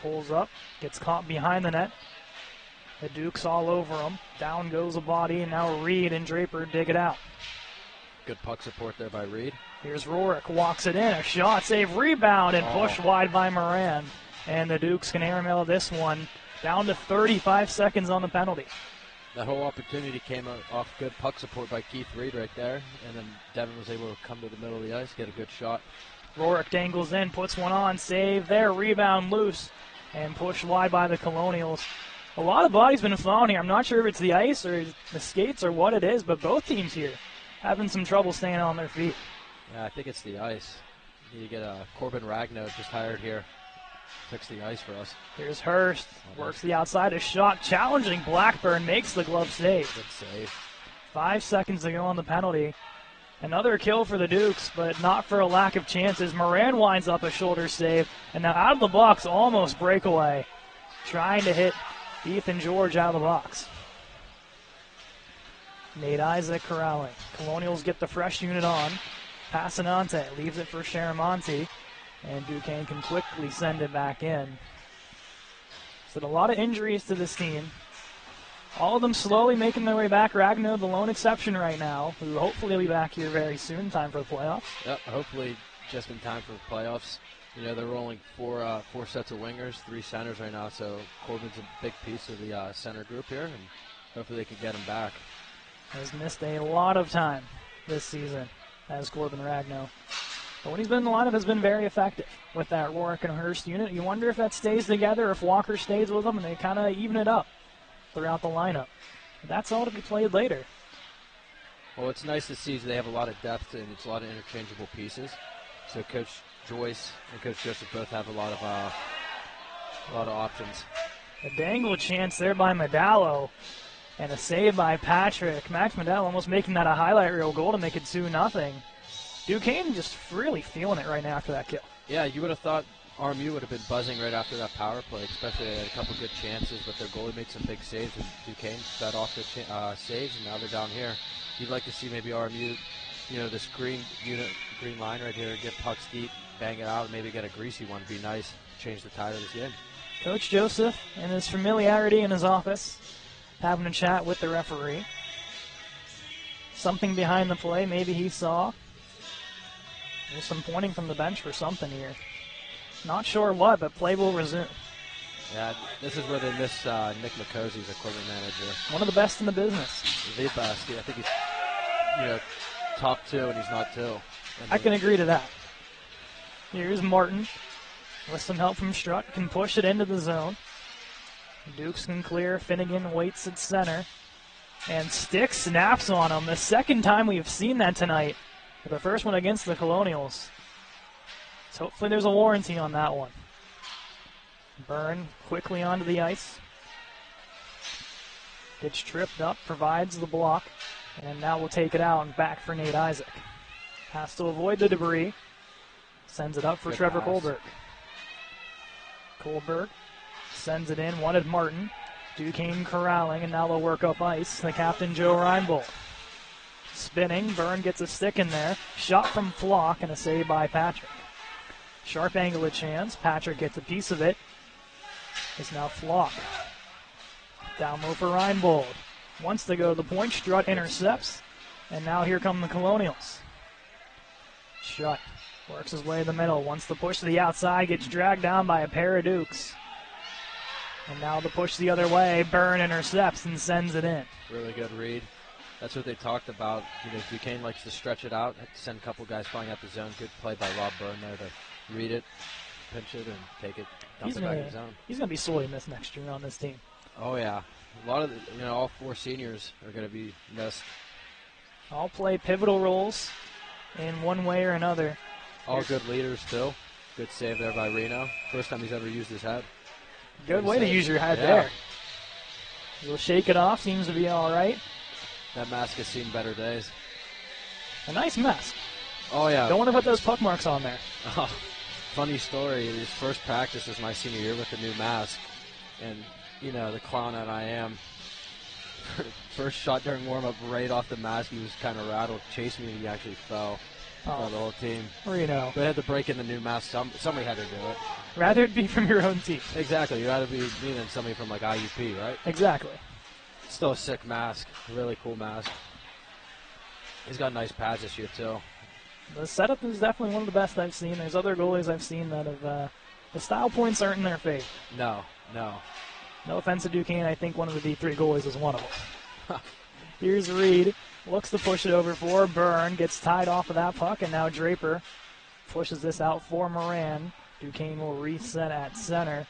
pulls up, gets caught behind the net. The Dukes all over him. Down goes a body, and now Reed and Draper dig it out. Good puck support there by Reed. Here's Rourke, walks it in, a shot, save, rebound, and pushed wide by Moran. And the Dukes can airmail this one down to 35 seconds on the penalty. That whole opportunity came off good puck support by Keith Reed right there, and then Devin was able to come to the middle of the ice, get a good shot. Rourke dangles in, puts one on, save there, rebound loose, and pushed wide by the Colonials. A lot of bodies been flown here. I'm not sure if it's the ice or the skates or what it is, but both teams here having some trouble staying on their feet. Yeah, I think it's the ice. You get Corbin Ragnow just hired here. Fix the ice for us. Here's Hurst, works the outside, a shot challenging Blackburn, makes the glove save. Good save. 5 seconds to go on the penalty. Another kill for the Dukes, but not for a lack of chances. Moran winds up a shoulder save, and now out of the box, almost breakaway. Trying to hit Ethan George out of the box. Nate Isaac corralling. Colonials get the fresh unit on. Passanante leaves it for Sharamonte, and Duquesne can quickly send it back in. So a lot of injuries to this team. All of them slowly making their way back. Ragnow, the lone exception right now, who hopefully will be back here very soon, time for the playoffs. Yep, hopefully just in time for the playoffs. You know, they're rolling four sets of wingers, 3 centers right now, so Corbin's a big piece of the center group here, and hopefully they can get him back. Has missed a lot of time this season as Corbin Ragnow. But when he's been in the lineup, has been very effective with that Rourke and Hurst unit. You wonder if that stays together, if Walker stays with them, and they kind of even it up throughout the lineup. But that's all to be played later. Well, it's nice to see they have a lot of depth and it's a lot of interchangeable pieces. So Coach Joyce and Coach Joseph both have a lot of options. A dangle chance there by Medallo, and a save by Patrick. Max Medallo almost making that a highlight reel goal to make it 2-0. Duquesne just really feeling it right now after that kill. Yeah, you would have thought RMU would have been buzzing right after that power play, especially they had a couple good chances, but their goalie made some big saves, and Duquesne fed off the saves, and now they're down here. You'd like to see maybe RMU, you know, this green line right here, get pucks deep, bang it out, and maybe get a greasy one. Be nice, change the tide of this game. Coach Joseph, in his familiarity in his office, having a chat with the referee. Something behind the play, maybe he saw. There's some pointing from the bench for something here. Not sure what, but play will resume. Yeah, this is where they miss Nick McCosey's equipment manager. One of the best in the business. The best. I think he's, you know, top 2, and he's not 2. I can agree to that. Here's Martin with some help from Strutt. Can push it into the zone. Dukes can clear. Finnegan waits at center. And Stick snaps on him. The second time we've seen that tonight. The first one against the Colonials. So hopefully there's a warranty on that one. Byrne quickly onto the ice. Gets tripped up, provides the block. And now we'll take it out and back for Nate Isaac. Has to avoid the debris. Sends it up for Trevor Kohlberg. Kohlberg sends it in, wanted Martin. Duquesne corralling, and now they'll work up ice. The captain, Joe Reinbold. Spinning, Byrne gets a stick in there. Shot from Flock, and a save by Patrick. Sharp angle of chance. Patrick gets a piece of it. It's now Flock. Down low for Reinbold. Wants to go to the point. Strutt intercepts. And now here come the Colonials. Strutt works his way to the middle. Wants to push to the outside. Gets dragged down by a pair of Dukes. And now the push the other way. Byrne intercepts and sends it in. Really good read. That's what they talked about. You know, Duquesne likes to stretch it out, send a couple guys flying out the zone. Good play by Rob Byrne there to read it, pinch it, and take it, dump it back in the zone. He's going to be sorely missed next year on this team. Oh, yeah. A lot of, all 4 seniors are going to be missed. All play pivotal roles in one way or another. All good leaders, too. Good save there by Reno. First time he's ever used his head. Good way to use your head there. He'll shake it off. Seems to be all right. That mask has seen better days. A nice mask. Oh, yeah. Don't want to put those puck marks on there. Oh, funny story. His first practice was my senior year with the new mask. And, the clown that I am, first shot during warm-up right off the mask, he was kind of rattled, chased me, and he actually fell. For the whole team. Reno. They had to break in the new mask. Somebody had to do it. Rather it be from your own team. Exactly. You'd rather be me than somebody from, like, IUP, right? Exactly. Still a sick mask. Really cool mask. He's got nice pads this year, too. The setup is definitely one of the best I've seen. There's other goalies I've seen that have the style points aren't in their favor. No. No offense to Duquesne, I think one of the D3 goalies is one of them. Here's Reed. Looks to push it over for Byrne. Gets tied off of that puck, and now Draper pushes this out for Moran. Duquesne will reset at center.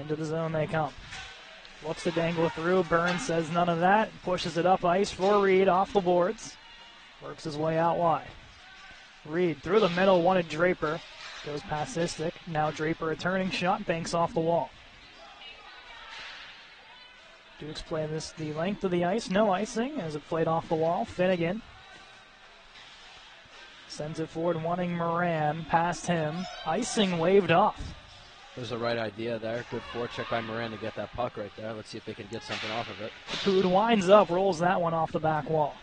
Into the zone they come. Looks to dangle through. Byrne says none of that. Pushes it up ice for Reed off the boards. Works his way out wide. Reed through the middle, wanted Draper. Goes past Istik. Now Draper, a turning shot, banks off the wall. Dukes play this the length of the ice. No icing as it played off the wall. Finnegan sends it forward, wanting Moran. Past him. Icing waved off. It was the right idea there. Good forecheck by Moran to get that puck right there. Let's see if they can get something off of it. Food winds up, rolls that one off the back wall.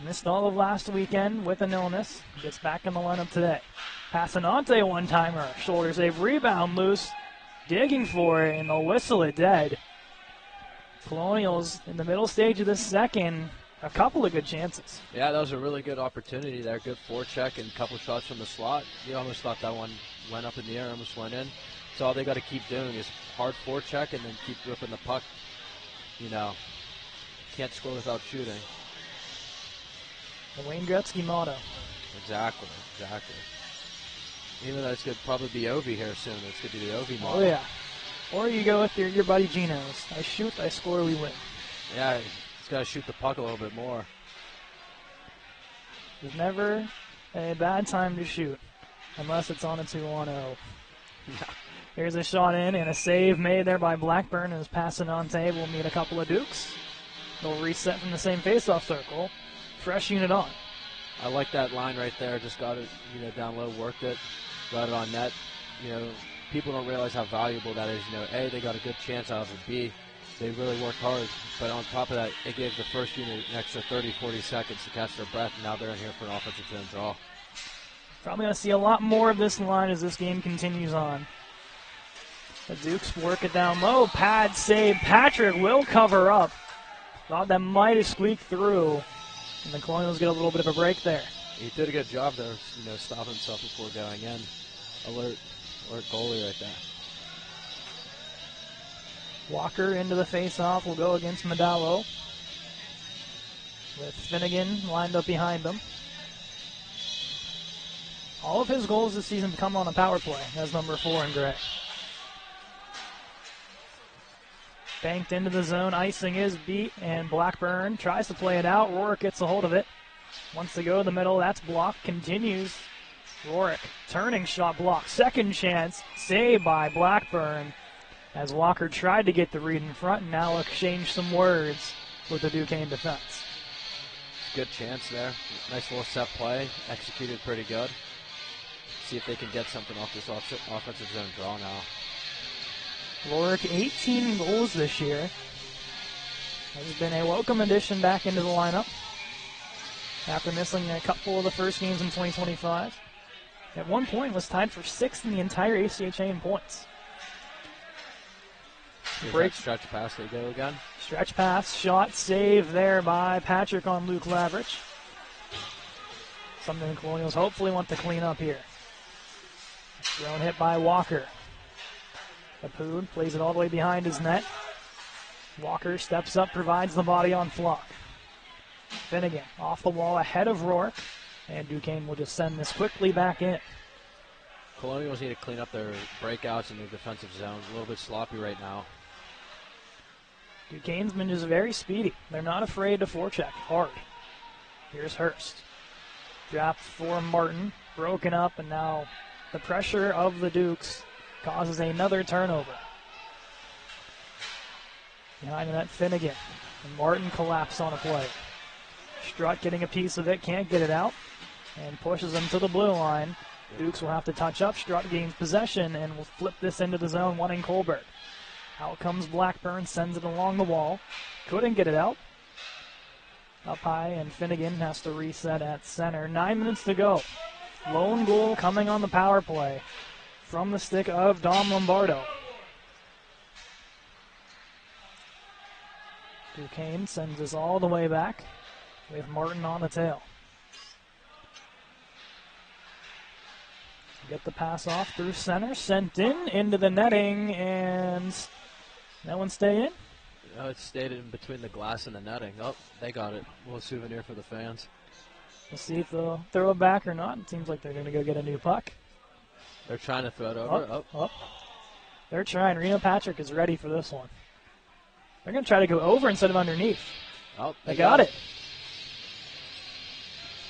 Missed all of last weekend with an illness. Gets back in the lineup today. Passanante one-timer. Shoulder save, rebound loose. Digging for it, and they'll whistle it dead. Colonials in the middle stage of the second, a couple of good chances. Yeah, that was a really good opportunity there. Good forecheck and a couple shots from the slot. You almost thought that one went up in the air, almost went in. So all they got to keep doing is hard forecheck and then keep whipping the puck. Can't score without shooting. The Wayne Gretzky motto. Exactly. Even though it's going to probably be Ovi here soon. It's going to be the Ovi motto. Oh, yeah. Or you go with your buddy Geno's. I shoot, I score, we win. Yeah, he's got to shoot the puck a little bit more. There's never a bad time to shoot, unless it's on a 2-on-0. Here's a shot in and a save made there by Blackburn as Passanante will meet a couple of Dukes. They'll reset from the same faceoff circle. Fresh unit on. I like that line right there. Just got it, down low, worked it, got it on net. People don't realize how valuable that is. A, they got a good chance out of it. B, they really worked hard. But on top of that, it gave the first unit an extra 30, 40 seconds to catch their breath. And now they're in here for an offensive zone draw. Probably going to see a lot more of this line as this game continues on. The Dukes work it down low. Pad save. Patrick will cover up. Thought that might have squeaked through. And the Colonials get a little bit of a break there. He did a good job there, stopping himself before going in. Alert goalie right there. Walker into the face-off will go against Medallo. With Finnegan lined up behind him. All of his goals this season come on a power play as number 4 in gray. Banked into the zone. Icing is beat, and Blackburn tries to play it out. Rourke gets a hold of it. Wants to go to the middle. That's blocked. Continues. Rourke, turning shot blocked. Second chance. Saved by Blackburn as Walker tried to get the read in front and now exchange some words with the Duquesne defense. Good chance there. Nice little set play. Executed pretty good. See if they can get something off this offensive zone draw now. Rourke, 18 goals this year. Has been a welcome addition back into the lineup after missing a couple of the first games in 2025. At one point was tied for 6th in the entire ACHA in points. Break stretch pass, they go again. Stretch pass, shot, save there by Patrick on Luke Lavrich. Something the Colonials hopefully want to clean up here. Thrown hit by Walker. Apoon plays it all the way behind his net. Walker steps up, provides the body on Flock. Finnegan off the wall ahead of Rourke, and Duquesne will just send this quickly back in. Colonials need to clean up their breakouts in the defensive zone. A little bit sloppy right now. Duquesne's been just very speedy. They're not afraid to forecheck hard. Here's Hurst. Dropped for Martin, broken up, and now the pressure of the Dukes causes another turnover. Behind that, Finnegan. And Martin collapsed on a play. Strutt getting a piece of it, can't get it out, and pushes him to the blue line. Dukes will have to touch up. Strutt gains possession and will flip this into the zone, wanting Colbert. Out comes Blackburn, sends it along the wall. Couldn't get it out. Up high, and Finnegan has to reset at center. 9 minutes to go. Lone goal coming on the power play from the stick of Dom Lombardo. Duquesne sends this all the way back with Martin on the tail. Get the pass off through center, sent in, into the netting, and that one stay in? Oh, it stayed in between the glass and the netting. Oh, they got it. A little souvenir for the fans. We'll see if they'll throw it back or not. It seems like they're going to go get a new puck. They're trying to throw it over. They're trying. Reno Patrick is ready for this one. They're going to try to go over instead of underneath. Oh, they got it.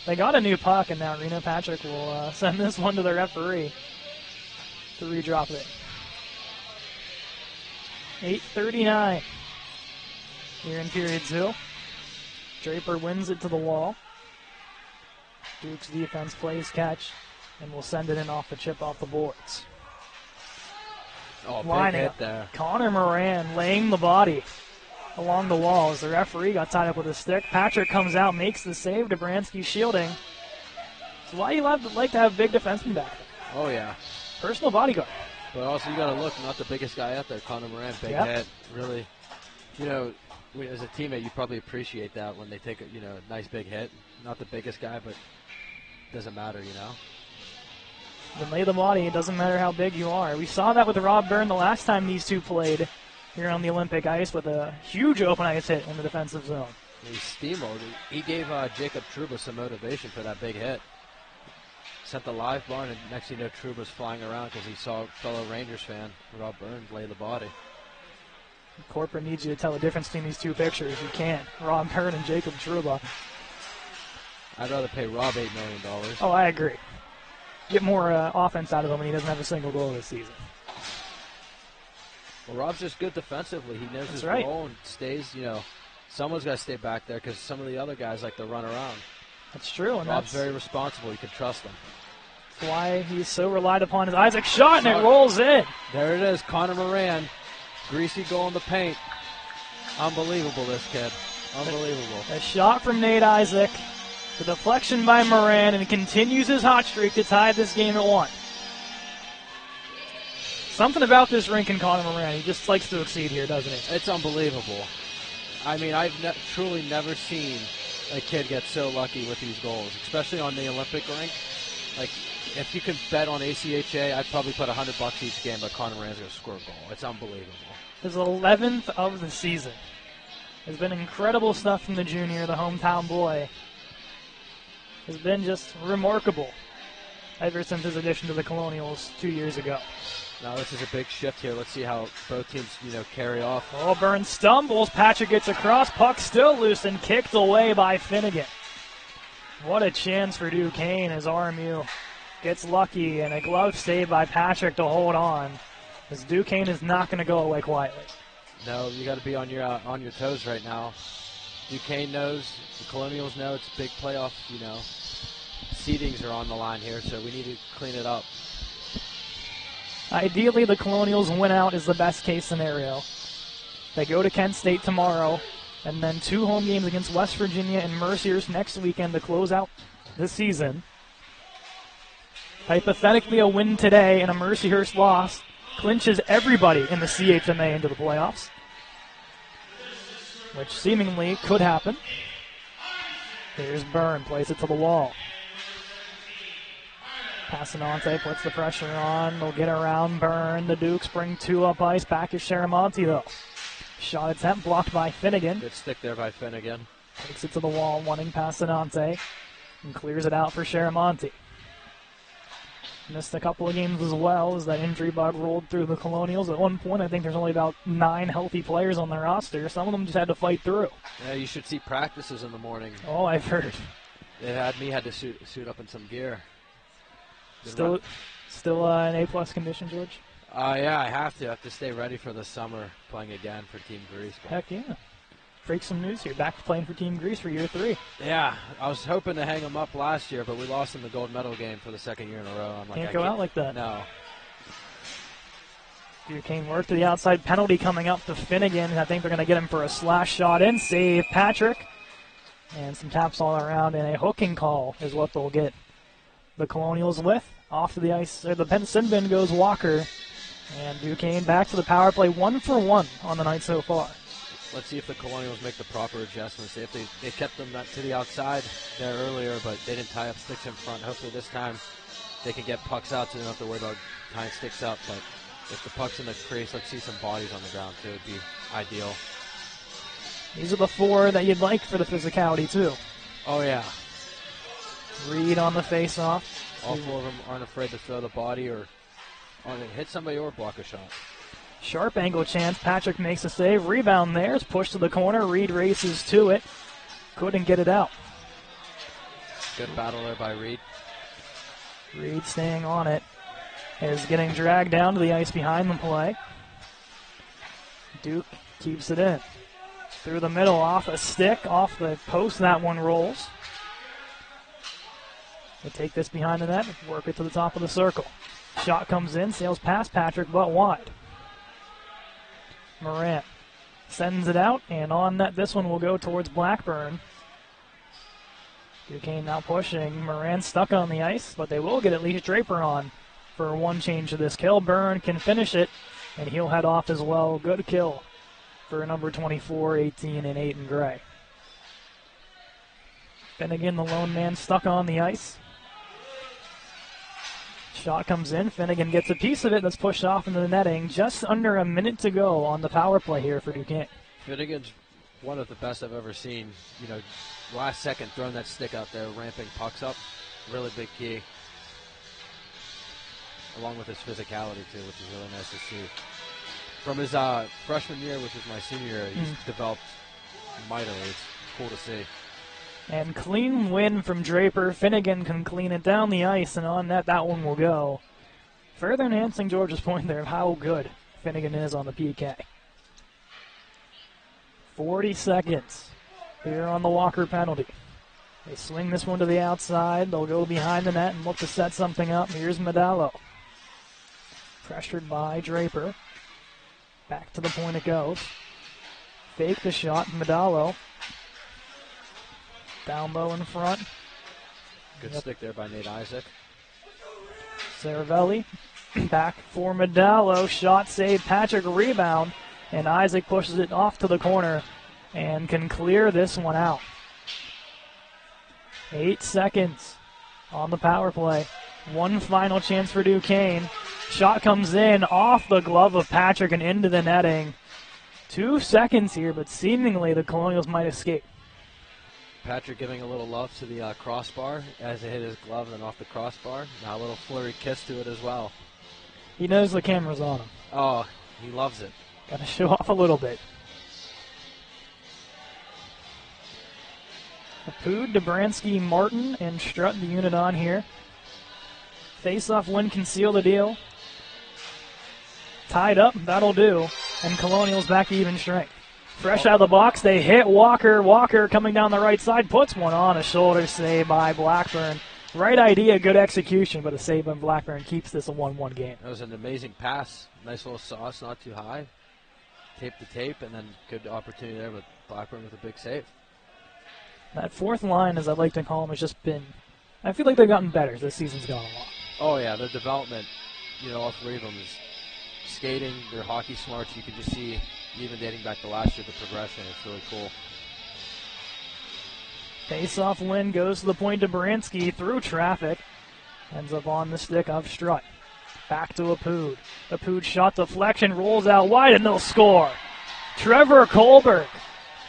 They got a new puck, and now Reno Patrick will send this one to the referee to redrop it. 8:39 here in period 2. Draper wins it to the wall. Duke's defense plays catch, and will send it in off the chip off the boards. Oh, big hit there. Connor Moran laying the body along the wall as the referee got tied up with a stick. Patrick comes out, makes the save. Dobransky shielding. That's why you like to have big defensemen back there. Oh, yeah. Personal bodyguard. But also you got to look, not the biggest guy out there. Connor Moran, big hit. Really, as a teammate, you probably appreciate that when they take a nice big hit. Not the biggest guy, but doesn't matter, Then lay the body. It doesn't matter how big you are. We saw that with Rob Byrne the last time these two played here on the Olympic ice with a huge open ice hit in the defensive zone. He steamrolled. He gave Jacob Trouba some motivation for that big hit. Sent the live barn, and next thing you know, Trouba's flying around because he saw a fellow Rangers fan, Rob Burns, lay the body. Corporate needs you to tell the difference between these two pictures. You can't. Rob Byrne and Jacob Trouba. I'd rather pay Rob $8 million. Oh, I agree. Get more offense out of him when he doesn't have a single goal this season. Well, Rob's just good defensively. He knows his right. role and stays, someone's got to stay back there because some of the other guys like to run around. That's true. And Rob's very responsible. You can trust him. That's why he's so relied upon his Isaac shot, and it rolls in. There it is, Connor Moran. Greasy goal in the paint. Unbelievable, this kid. Unbelievable. A shot from Nate Isaac. The deflection by Moran, and he continues his hot streak to tie this game at 1. Something about this rink and Connor Moran. He just likes to exceed here, doesn't he? It's unbelievable. I mean, I've truly never seen a kid get so lucky with these goals, especially on the Olympic rink. Like, if you could bet on ACHA, I'd probably put $100 each game, but Connor Moran's going to score a goal. It's unbelievable. His 11th of the season. Has been incredible stuff from the junior, the hometown boy. Has been just remarkable ever since his addition to the Colonials 2 years ago. Now this is a big shift here. Let's see how both teams, carry off. Oh, Burns stumbles. Patrick gets across. Puck still loose and kicked away by Finnegan. What a chance for Duquesne as RMU gets lucky, and a glove save by Patrick to hold on. As Duquesne is not going to go away quietly. No, you got to be on your toes right now. Duquesne knows, the Colonials know it's big playoff, seedings are on the line here, so we need to clean it up. Ideally, the Colonials win out is the best case scenario. They go to Kent State tomorrow, and then 2 home games against West Virginia and Mercyhurst next weekend to close out the season. Hypothetically, a win today and a Mercyhurst loss clinches everybody in the CHMA into the playoffs, which seemingly could happen. Here's Byrne, plays it to the wall. Passanante puts the pressure on. They'll get around Byrne. The Dukes bring 2 up ice. Back is Sharamonte, though. Shot attempt blocked by Finnegan. Good stick there by Finnegan. Takes it to the wall, wanting past Sinante, and clears it out for Sharamonte. Missed a couple of games as well as that injury bug rolled through the Colonials. At one point, I think there's only about 9 healthy players on their roster. Some of them just had to fight through. Yeah, you should see practices in the morning. Oh, I've heard. They had to suit up in some gear. Still in A+ condition, George? Yeah, I have to stay ready for the summer, playing again for Team Greece. Heck yeah. Break some news here. Back playing for Team Greece for year 3. Yeah, I was hoping to hang them up last year, but we lost in the gold medal game for the 2nd year in a row. I'm like, Can't go out like that. No. Duquesne work to the outside, penalty coming up to Finnegan. I think they're going to get him for a slash shot in. Save Patrick. And some taps all around, and a hooking call is what they'll get the Colonials with. Off to the ice, or the sin bin goes Walker. And Duquesne back to the power play, 1 for 1 on the night so far. Let's see if the Colonials make the proper adjustments. They kept them to the outside there earlier, but they didn't tie up sticks in front. Hopefully this time they can get pucks out so they don't have to worry about tying sticks up. But if the puck's in the crease, let's see some bodies on the ground too. It would be ideal. These are the 4 that you'd like for the physicality too. Oh yeah. Reed on the face-off. All 4 of them aren't afraid to throw the body or hit somebody or block a shot. Sharp angle chance. Patrick makes a save. Rebound there. It's pushed to the corner. Reed races to it. Couldn't get it out. Good battle there by Reed. Reed staying on it. Is getting dragged down to the ice behind the play. Duke keeps it in. Through the middle, off a stick, off the post. That one rolls. They take this behind the net, work it to the top of the circle. Shot comes in, sails past Patrick, but wide. Morant sends it out, and on net, this one will go towards Blackburn. Duquesne now pushing. Morant stuck on the ice, but they will get at least Draper on for one change of this kill. Byrne can finish it, and he'll head off as well. Good kill for number 24, 18, and 8 in gray. Finnegan, the lone man, stuck on the ice. Shot comes in. Finnegan gets a piece of it. That's pushed off into the netting. Just under a minute to go on the power play here for Duquesne. Finnegan's one of the best I've ever seen. You know, last second throwing that stick out there, ramping pucks up. Really big key. Along with his physicality, too, which is really nice to see. From his freshman year, which is my senior year, he's developed mightily. It's cool to see. And clean win from Draper. Finnegan can clean it down the ice, and on net, that one will go. Further enhancing George's point there of how good Finnegan is on the PK. 40 seconds here on the Walker penalty. They swing this one to the outside. They'll go behind the net and look to set something up. Here's Medallo. Pressured by Draper. Back to the point it goes. Fake the shot. Medallo. Down low in front. Good stick there by Nate Isaac. Saravelli back for Medallo. Shot save. Patrick rebound. And Isaac pushes it off to the corner and can clear this one out. 8 seconds on the power play. One final chance for Duquesne. Shot comes in off the glove of Patrick and into the netting. 2 seconds here, but seemingly the Colonials might escape. Patrick giving a little love to the crossbar as it hit his glove and off the crossbar. Now a little flurry kiss to it as well. He knows the camera's on him. Oh, he loves it. Got to show off a little bit. Apud, Dobransky, Martin, and Strutt, the unit on here. Face-off win can seal the deal. Tied up, that'll do. And Colonials back to even strength. Fresh out of the box, they hit Walker. Walker coming down the right side, puts one on. A shoulder save by Blackburn. Right idea, good execution, but a save by Blackburn keeps this a 1-1 game. That was an amazing pass. Nice little sauce, not too high. Tape to tape, and then good opportunity there with Blackburn with a big save. That fourth line, as I like to call them, has just been, I feel like they've gotten better as this season's gone along. Oh, yeah, their development, all 3 of them is skating, their hockey smarts. You can just see, even dating back to last year, the progression. It's really cool. Face-off win goes to the point to Baranski through traffic. Ends up on the stick of Strutt. Back to Apud. Apud shot deflection, rolls out wide, and they'll score. Trevor Kohlberg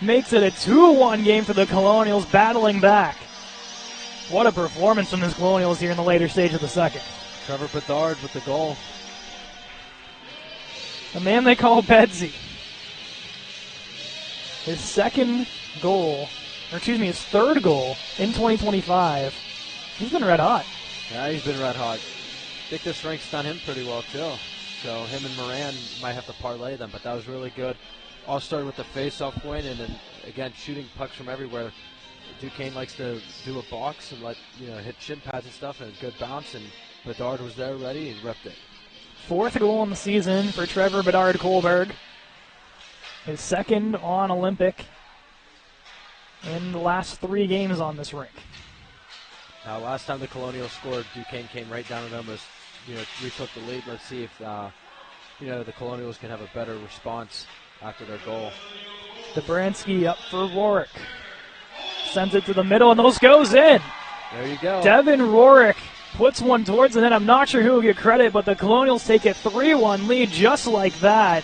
makes it a 2-1 game for the Colonials, battling back. What a performance from the Colonials here in the later stage of the second. Trevor Bedard with the goal. The man they call Bedsy. His second goal, or excuse me, his third goal in 2025. He's been red hot. Yeah, he's been red hot. I think this rank's done him pretty well, too. So him and Moran might have to parlay them, but that was really good. All started with the face-off win, and then, again, shooting pucks from everywhere. Duquesne likes to do a box and hit shin pads and stuff, and a good bounce, and Bedard was there ready and ripped it. Fourth goal in the season for Trevor Bedard Kohlberg. His second on Olympic in the last 3 games on this rink. Now, last time the Colonials scored, Duquesne came right down and almost, retook the lead. Let's see if, the Colonials can have a better response after their goal. Dobransky up for Rourke. Sends it to the middle, and those goes in. There you go. Devin Rourke puts one towards, and then I'm not sure who will get credit, but the Colonials take a 3-1 lead just like that.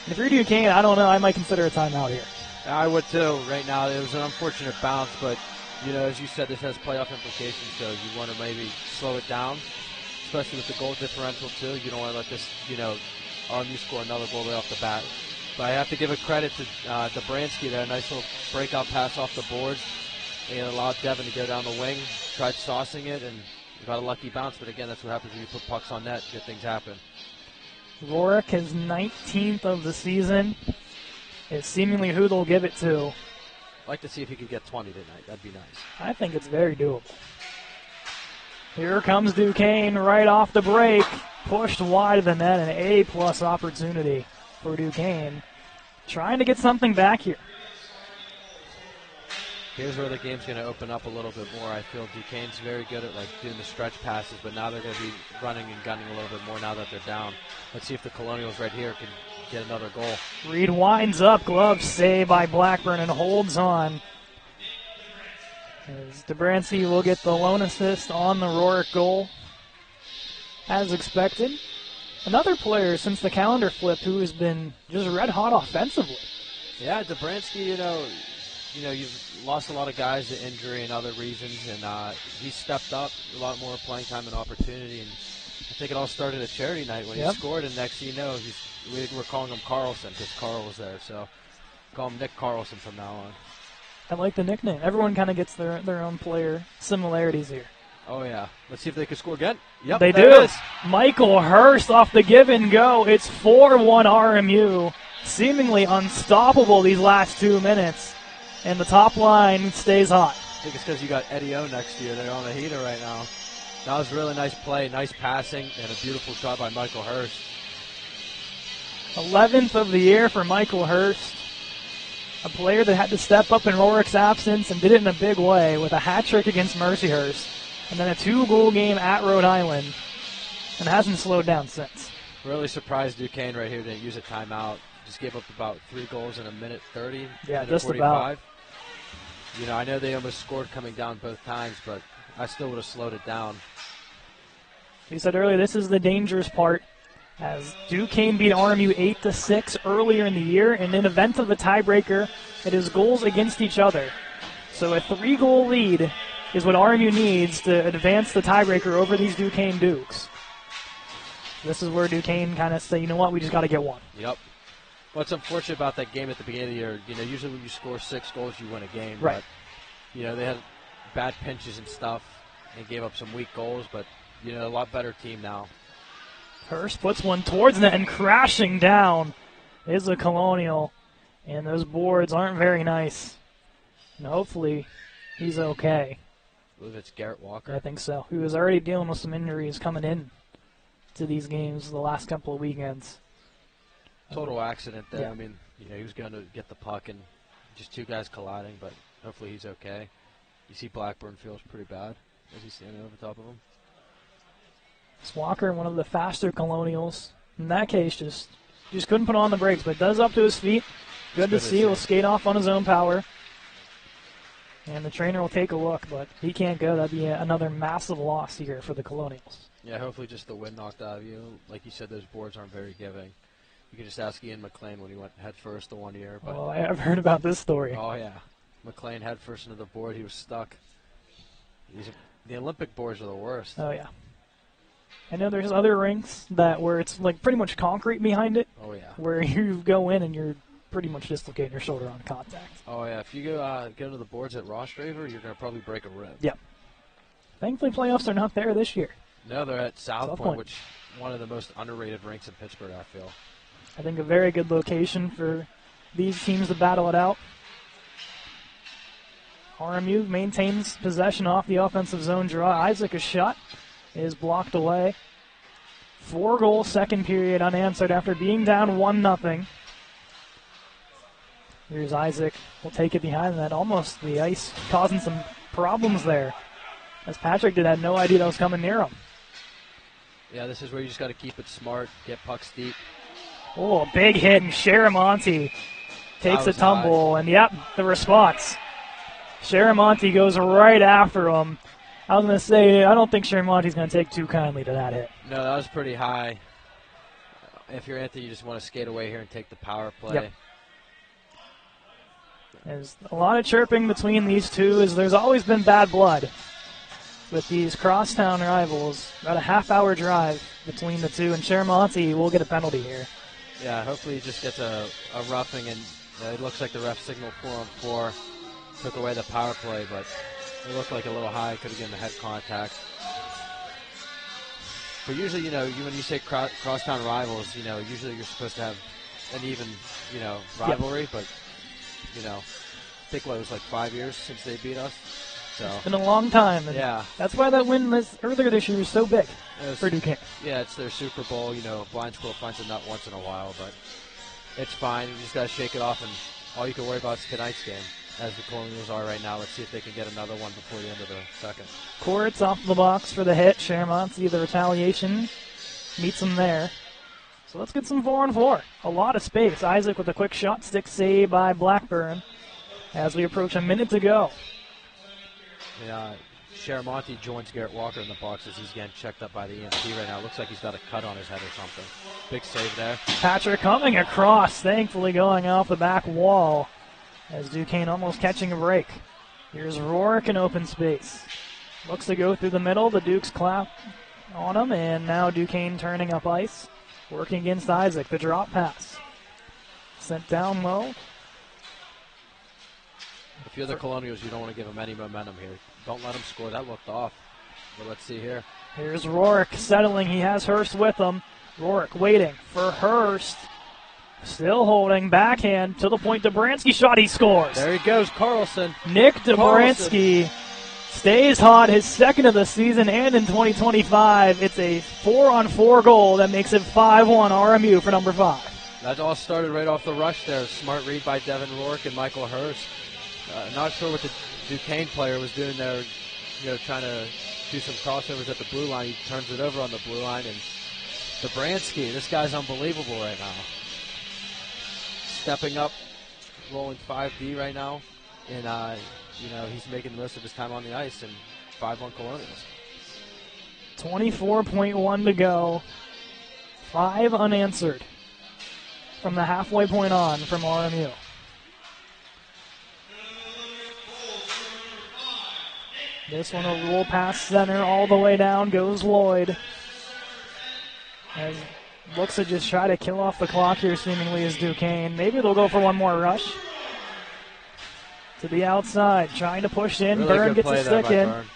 And if you're Duquesne, I don't know, I might consider a timeout here. I would too. Right now, it was an unfortunate bounce, but, as you said, this has playoff implications, so you want to maybe slow it down, especially with the goal differential too. You don't want to let this, RMU score another goal right off the bat. But I have to give a credit to Dobransky there. A nice little breakout pass off the boards. And allowed Devin to go down the wing. Tried saucing it and got a lucky bounce. But again, that's what happens when you put pucks on net. Good things happen. Rourke, his 19th of the season, is seemingly who they'll give it to. I'd like to see if he could get 20 tonight. That'd be nice. I think it's very doable. Here comes Duquesne right off the break. Pushed wide of the net, an A-plus opportunity for Duquesne. Trying to get something back here. Here's where the game's going to open up a little bit more. I feel Duquesne's very good at doing the stretch passes, but now they're going to be running and gunning a little bit more now that they're down. Let's see if the Colonials right here can get another goal. Reed winds up, glove save by Blackburn and holds on. As Dobransky will get the lone assist on the Rourke goal. As expected. Another player since the calendar flip who has been just red hot offensively. Yeah, Dobransky, you've lost a lot of guys to injury and other reasons, and he stepped up, a lot more playing time and opportunity. And I think it all started at charity night when he scored, and next thing you know, we're calling him Carlson because Carl was there. So call him Nick Carlson from now on. I like the nickname. Everyone kind of gets their own player similarities here. Oh, yeah. Let's see if they can score again. Yep, they do. Michael Hurst off the give and go. It's 4-1 RMU. Seemingly unstoppable these last 2 minutes. And the top line stays hot. I think it's because you got Eddie O next year. They're on a heater right now. That was a really nice play, nice passing, and a beautiful shot by Michael Hurst. 11th of the year for Michael Hurst. A player that had to step up in Rourke's absence and did it in a big way with a hat trick against Mercyhurst. And then a 2-goal game at Rhode Island, and hasn't slowed down since. Really surprised Duquesne right here didn't use a timeout. Just gave up about 3 goals in a minute 30. Yeah, minute just 45. About. I know they almost scored coming down both times, but I still would have slowed it down. You said earlier, this is the dangerous part, as Duquesne beat RMU 8-6 earlier in the year, and in event of a tiebreaker, it is goals against each other. So a 3-goal lead is what RMU needs to advance the tiebreaker over these Duquesne Dukes. This is where Duquesne kind of say, you know what, we just got to get one. Yep. What's unfortunate about that game at the beginning of the year, usually when you score 6 goals, you win a game. Right. But, they had bad pinches and stuff and gave up some weak goals, but, a lot better team now. Hurst puts one towards net, and crashing down is a Colonial. And those boards aren't very nice. And hopefully he's okay. I believe it's Garrett Walker. I think so. He was already dealing with some injuries coming in to these games the last couple of weekends. Total accident there. Yeah. I mean, he was going to get the puck and just 2 guys colliding, but hopefully he's okay. You see Blackburn feels pretty bad as he's standing over top of him. Walker, one of the faster Colonials. In that case, just couldn't put on the brakes, but does up to his feet. Good to see. Will skate off on his own power. And the trainer will take a look, but he can't go. That'd be another massive loss here for the Colonials. Yeah, hopefully just the wind knocked out of you. Like you said, those boards aren't very giving. You can just ask Ian McLean when he went head first the one year. But Oh, I've heard about this story. oh, yeah. McLean head first into the board. He was stuck. The Olympic boards are the worst. Oh, yeah. I know there's other rinks where it's like pretty much concrete behind it. Oh, yeah. Where you go in and you're pretty much dislocating your shoulder on contact. Oh, yeah. If you go get into the boards at Rostraver, you're going to probably break a rib. Yep. Thankfully, playoffs are not there this year. No, they're at South Point, which one of the most underrated rinks in Pittsburgh, I feel. I think a very good location for these teams to battle it out. RMU maintains possession off the offensive zone draw. Isaac, a shot is blocked away. 4-goal second period unanswered after being down 1-0. Here's Isaac. Will take it behind that. Almost the ice causing some problems there, as Patrick had no idea that was coming near him. Yeah, this is where you just got to keep it smart, get pucks deep. Oh, a big hit, and Sharamonte takes a tumble, and yep, the response. Sharamonte goes right after him. I was going to say, I don't think Sharamonte's going to take too kindly to that hit. No, that was pretty high. If you're Anthony, you just want to skate away here and take the power play. Yep. There's a lot of chirping between these two, as there's always been bad blood with these crosstown rivals. About a half-hour drive between the two, and Sharamonte will get a penalty here. Yeah, hopefully he just gets a roughing, and it looks like the ref signaled 4-on-4, took away the power play, but it looked like a little high, could have given the head contact. But usually, when you say crosstown rivals, usually you're supposed to have an even, rivalry, yep. But, I think it was like 5 years since they beat us. So it's been a long time. And yeah. That's why that win earlier this year was so big for Duquesne. Yeah, it's their Super Bowl. Blind Squirrel finds a nut once in a while, but it's fine. You just got to shake it off, and all you can worry about is tonight's game, as the Colonials are right now. Let's see if they can get another one before the end of the second. Courts off the box for the hit. Sharamonte, the retaliation, meets him there. So let's get some 4-on-4. A lot of space. Isaac with a quick shot, stick save by Blackburn as we approach a minute to go. Yeah, Sharamonte joins Garrett Walker in the box as he's getting checked up by the EMT right now. Looks like he's got a cut on his head or something. Big save there. Patrick coming across, thankfully going off the back wall as Duquesne almost catching a break. Here's Rourke in open space. Looks to go through the middle. The Dukes clap on him, and now Duquesne turning up ice. Working against Isaac. The drop pass. Sent down low. If you're the Colonials, you don't want to give them any momentum here. Don't let them score. That looked off. But let's see here. Here's Rourke settling. He has Hurst with him. Rourke waiting for Hurst. Still holding. Backhand to the point. Dobransky shot. He scores. There he goes. Carlson. Nick Dobransky stays hot. His second of the season and in 2025. It's a 4-on-4 goal that makes it 5-1 RMU for number 5. That all started right off the rush there. Smart read by Devin Rourke and Michael Hurst. Not sure what the Duquesne player was doing there, trying to do some crossovers at the blue line. He turns it over on the blue line, and Dobransky, this guy's unbelievable right now. Stepping up, rolling 5D right now, and, he's making the most of his time on the ice, and 5-1 Colonials. 24.1 to go. 5 unanswered from the halfway point on from RMU. This one will roll past center all the way down, goes Lloyd. And looks to just try to kill off the clock here, seemingly, as Duquesne. Maybe they'll go for one more rush. To the outside, trying to push in. Really Byrne gets a stick in. Byrne.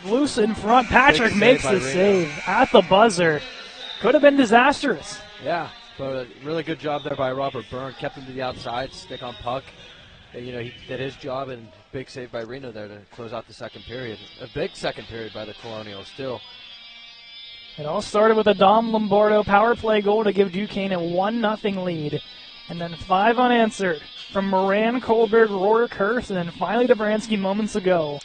Loose in front. Patrick makes the save at the buzzer. Could have been disastrous. Yeah, but a really good job there by Robert Byrne. Kept him to the outside, stick on puck. And, he did his job, and big save by Reno there to close out the second period. A big second period by the Colonials, too. It all started with a Dom Lombardo power play goal to give Duquesne a 1-0 lead. And then 5 unanswered from Moran, Kohlberg, Rourke, Hurst, and then finally Dobransky moments ago.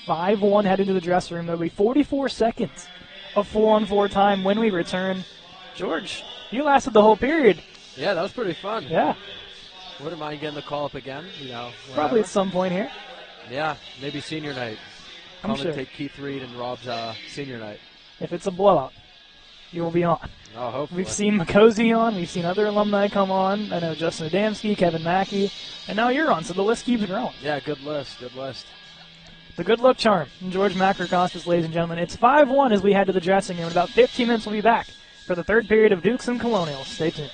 5-1 headed to the dressing room. There'll be 44 seconds of 4-on-4 time when we return. George, you lasted the whole period. Yeah, that was pretty fun. Yeah. Wouldn't mind getting the call up again, Probably at some point here. Yeah, maybe senior night. I'm sure. Commentate Keith Reed and Rob's senior night. If it's a blowout. you'll be on. Oh, hopefully. We've seen McCosey on. We've seen other alumni come on. I know Justin Adamski, Kevin Mackey, and now you're on, so the list keeps growing. Yeah, good list, good list. The good luck charm from George Macrocostas, ladies and gentlemen. It's 5-1 as we head to the dressing room. In about 15 minutes, we'll be back for the third period of Dukes and Colonials. Stay tuned.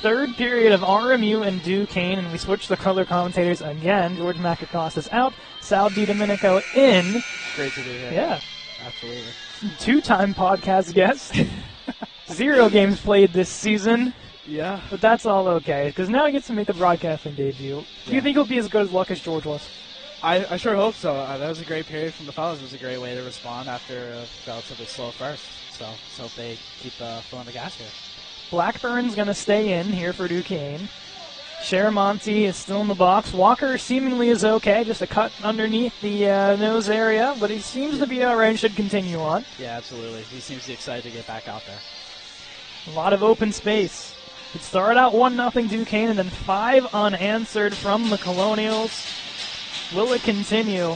Third period of RMU and Duquesne, and we switch the color commentators again. George Macrocostas out, Sal DiDomenico in. Great to be here. Yeah. Absolutely. Two-time podcast guest. 0 games played this season. Yeah. But that's all okay, because now he gets to make the broadcasting debut. Do you think he'll be as good as luck as George was? I sure hope so. That was a great period from the fellas. It was a great way to respond after a relatively slow first. So let's hope they keep filling the gas here. Blackburn's going to stay in here for Duquesne. Sharamonte is still in the box. Walker seemingly is okay, just a cut underneath the nose area, but he seems to be all right and should continue on. Yeah, absolutely. He seems excited to get back out there. A lot of open space. It started out 1-0 Duquesne and then 5 unanswered from the Colonials. Will it continue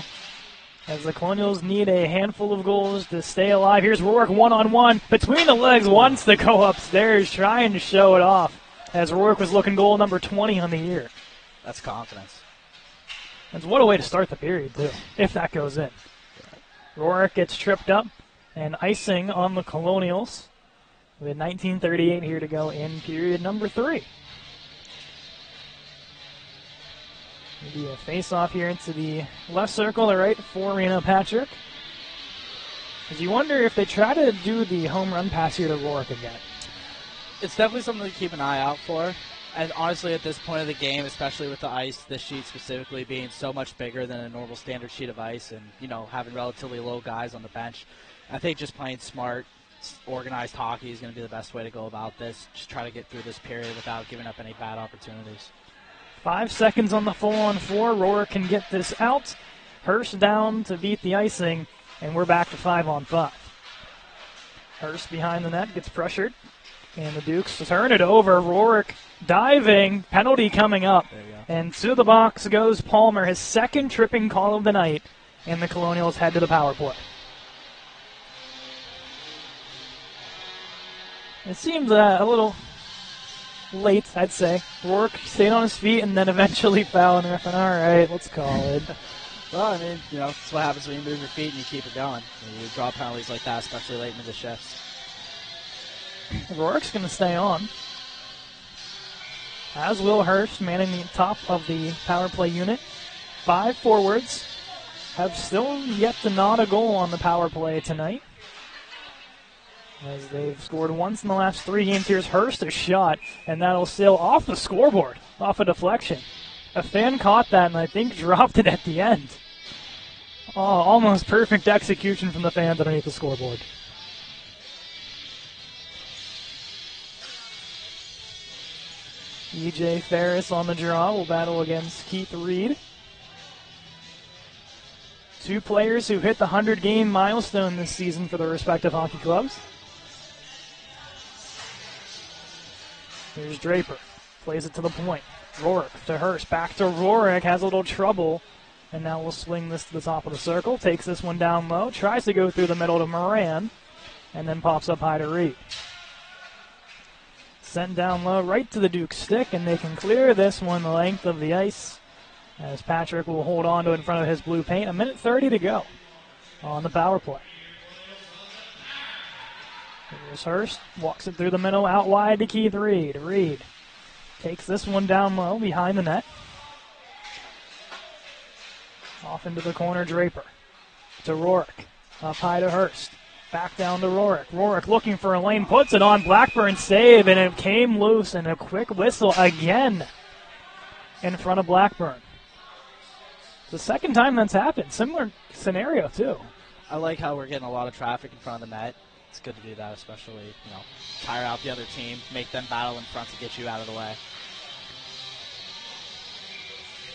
as the Colonials need a handful of goals to stay alive? Here's Rourke one-on-one. Between the legs, wants to go upstairs, trying to show it off as Rourke was looking goal number 20 on the year. That's confidence. And what a way to start the period, too, if that goes in. Rourke gets tripped up and icing on the Colonials. With 19:38 here to go in period number 3. Maybe a face-off here into the left circle, all right, for Reno Patrick. As you wonder if they try to do the home run pass here to Rourke again. It's definitely something to keep an eye out for. And honestly, at this point of the game, especially with the ice, this sheet specifically being so much bigger than a normal standard sheet of ice and, you know, having relatively low guys on the bench, I think just playing smart, organized hockey is going to be the best way to go about this. Just try to get through this period without giving up any bad opportunities. 5 seconds on the 4-on-4. Rourke can get this out. Hurst down to beat the icing, and we're back to 5-on-5. Hurst behind the net gets pressured, and the Dukes turn it over. Rourke diving, penalty coming up, and to the box goes Palmer, his second tripping call of the night, and the Colonials head to the power play. It seems a little late, I'd say. Rourke stayed on his feet and then eventually fell, and ref went, all right, let's call it. Well, I mean, you know, that's what happens when you move your feet and you keep it going. You draw penalties like that, especially late into the shifts. Rourke's going to stay on. As will Hurst, manning the top of the power play unit. 5 forwards have still yet to nod a goal on the power play tonight, as they've scored once in the last 3 games. Here's Hurst, a shot, and that'll sail off the scoreboard, off a deflection. A fan caught that and I think dropped it at the end. Oh, almost perfect execution from the fans underneath the scoreboard. E.J. Ferris on the draw will battle against Keith Reed. 2 players who hit the 100-game milestone this season for their respective hockey clubs. Here's Draper. Plays it to the point. Rourke to Hurst. Back to Rourke. Has a little trouble. And now we'll swing this to the top of the circle. Takes this one down low. Tries to go through the middle to Moran. And then pops up high to Reed. Sent down low right to the Duke stick. And they can clear this one the length of the ice, as Patrick will hold on to it in front of his blue paint. 1:30 to go on the power play. Here's Hurst, walks it through the middle, out wide to Keith Reed. Reed takes this one down low behind the net. Off into the corner, Draper to Rourke. Up high to Hurst. Back down to Rourke. Rourke looking for a lane, puts it on. Blackburn save, and it came loose, and a quick whistle again in front of Blackburn. The second time that's happened. Similar scenario, too. I like how we're getting a lot of traffic in front of the net. It's good to do that, especially, you know, tire out the other team, make them battle in front to get you out of the way.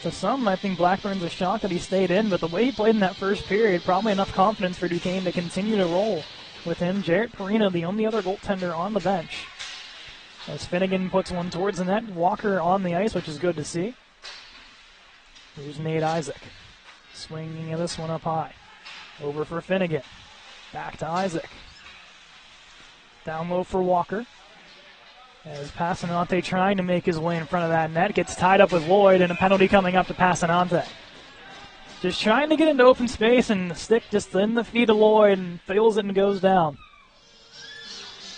To some, I think Blackburn's a shock that he stayed in, but the way he played in that first period, probably enough confidence for Duquesne to continue to roll with him. Jarrett Perino, the only other goaltender on the bench. As Finnegan puts one towards the net, Walker on the ice, which is good to see. Here's Nate Isaac. Swinging this one up high. Over for Finnegan. Back to Isaac. Down low for Walker. As Passanante trying to make his way in front of that net. Gets tied up with Lloyd, and a penalty coming up to Passanante. Just trying to get into open space, and the stick just in the feet of Lloyd, and feels it and goes down.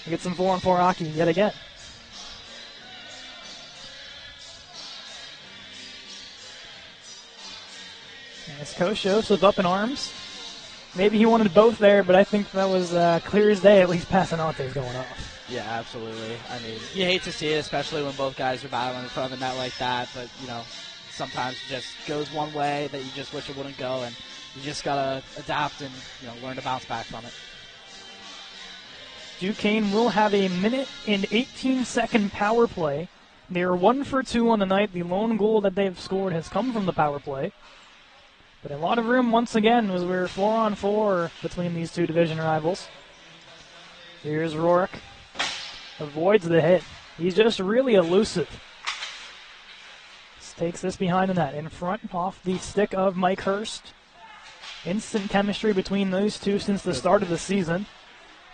We get some 4-on-4 hockey yet again. As Coach Joseph up in arms. Maybe he wanted both there, but I think that was clear as day. At least Passanante's going off. Yeah, absolutely. I mean, you hate to see it, especially when both guys are battling in front of the net like that. But, you know, sometimes it just goes one way that you just wish it wouldn't go. And you just got to adapt and, you know, learn to bounce back from it. Duquesne will have a minute and 18-second power play. They are 1 for 2 on the night. The lone goal that they've scored has come from the power play. But a lot of room once again as we're 4-on-4 between these two division rivals. Here's Rourke. Avoids the hit. He's just really elusive. Takes this behind the net. In front, off the stick of Mike Hurst. Instant chemistry between those two since the start of the season.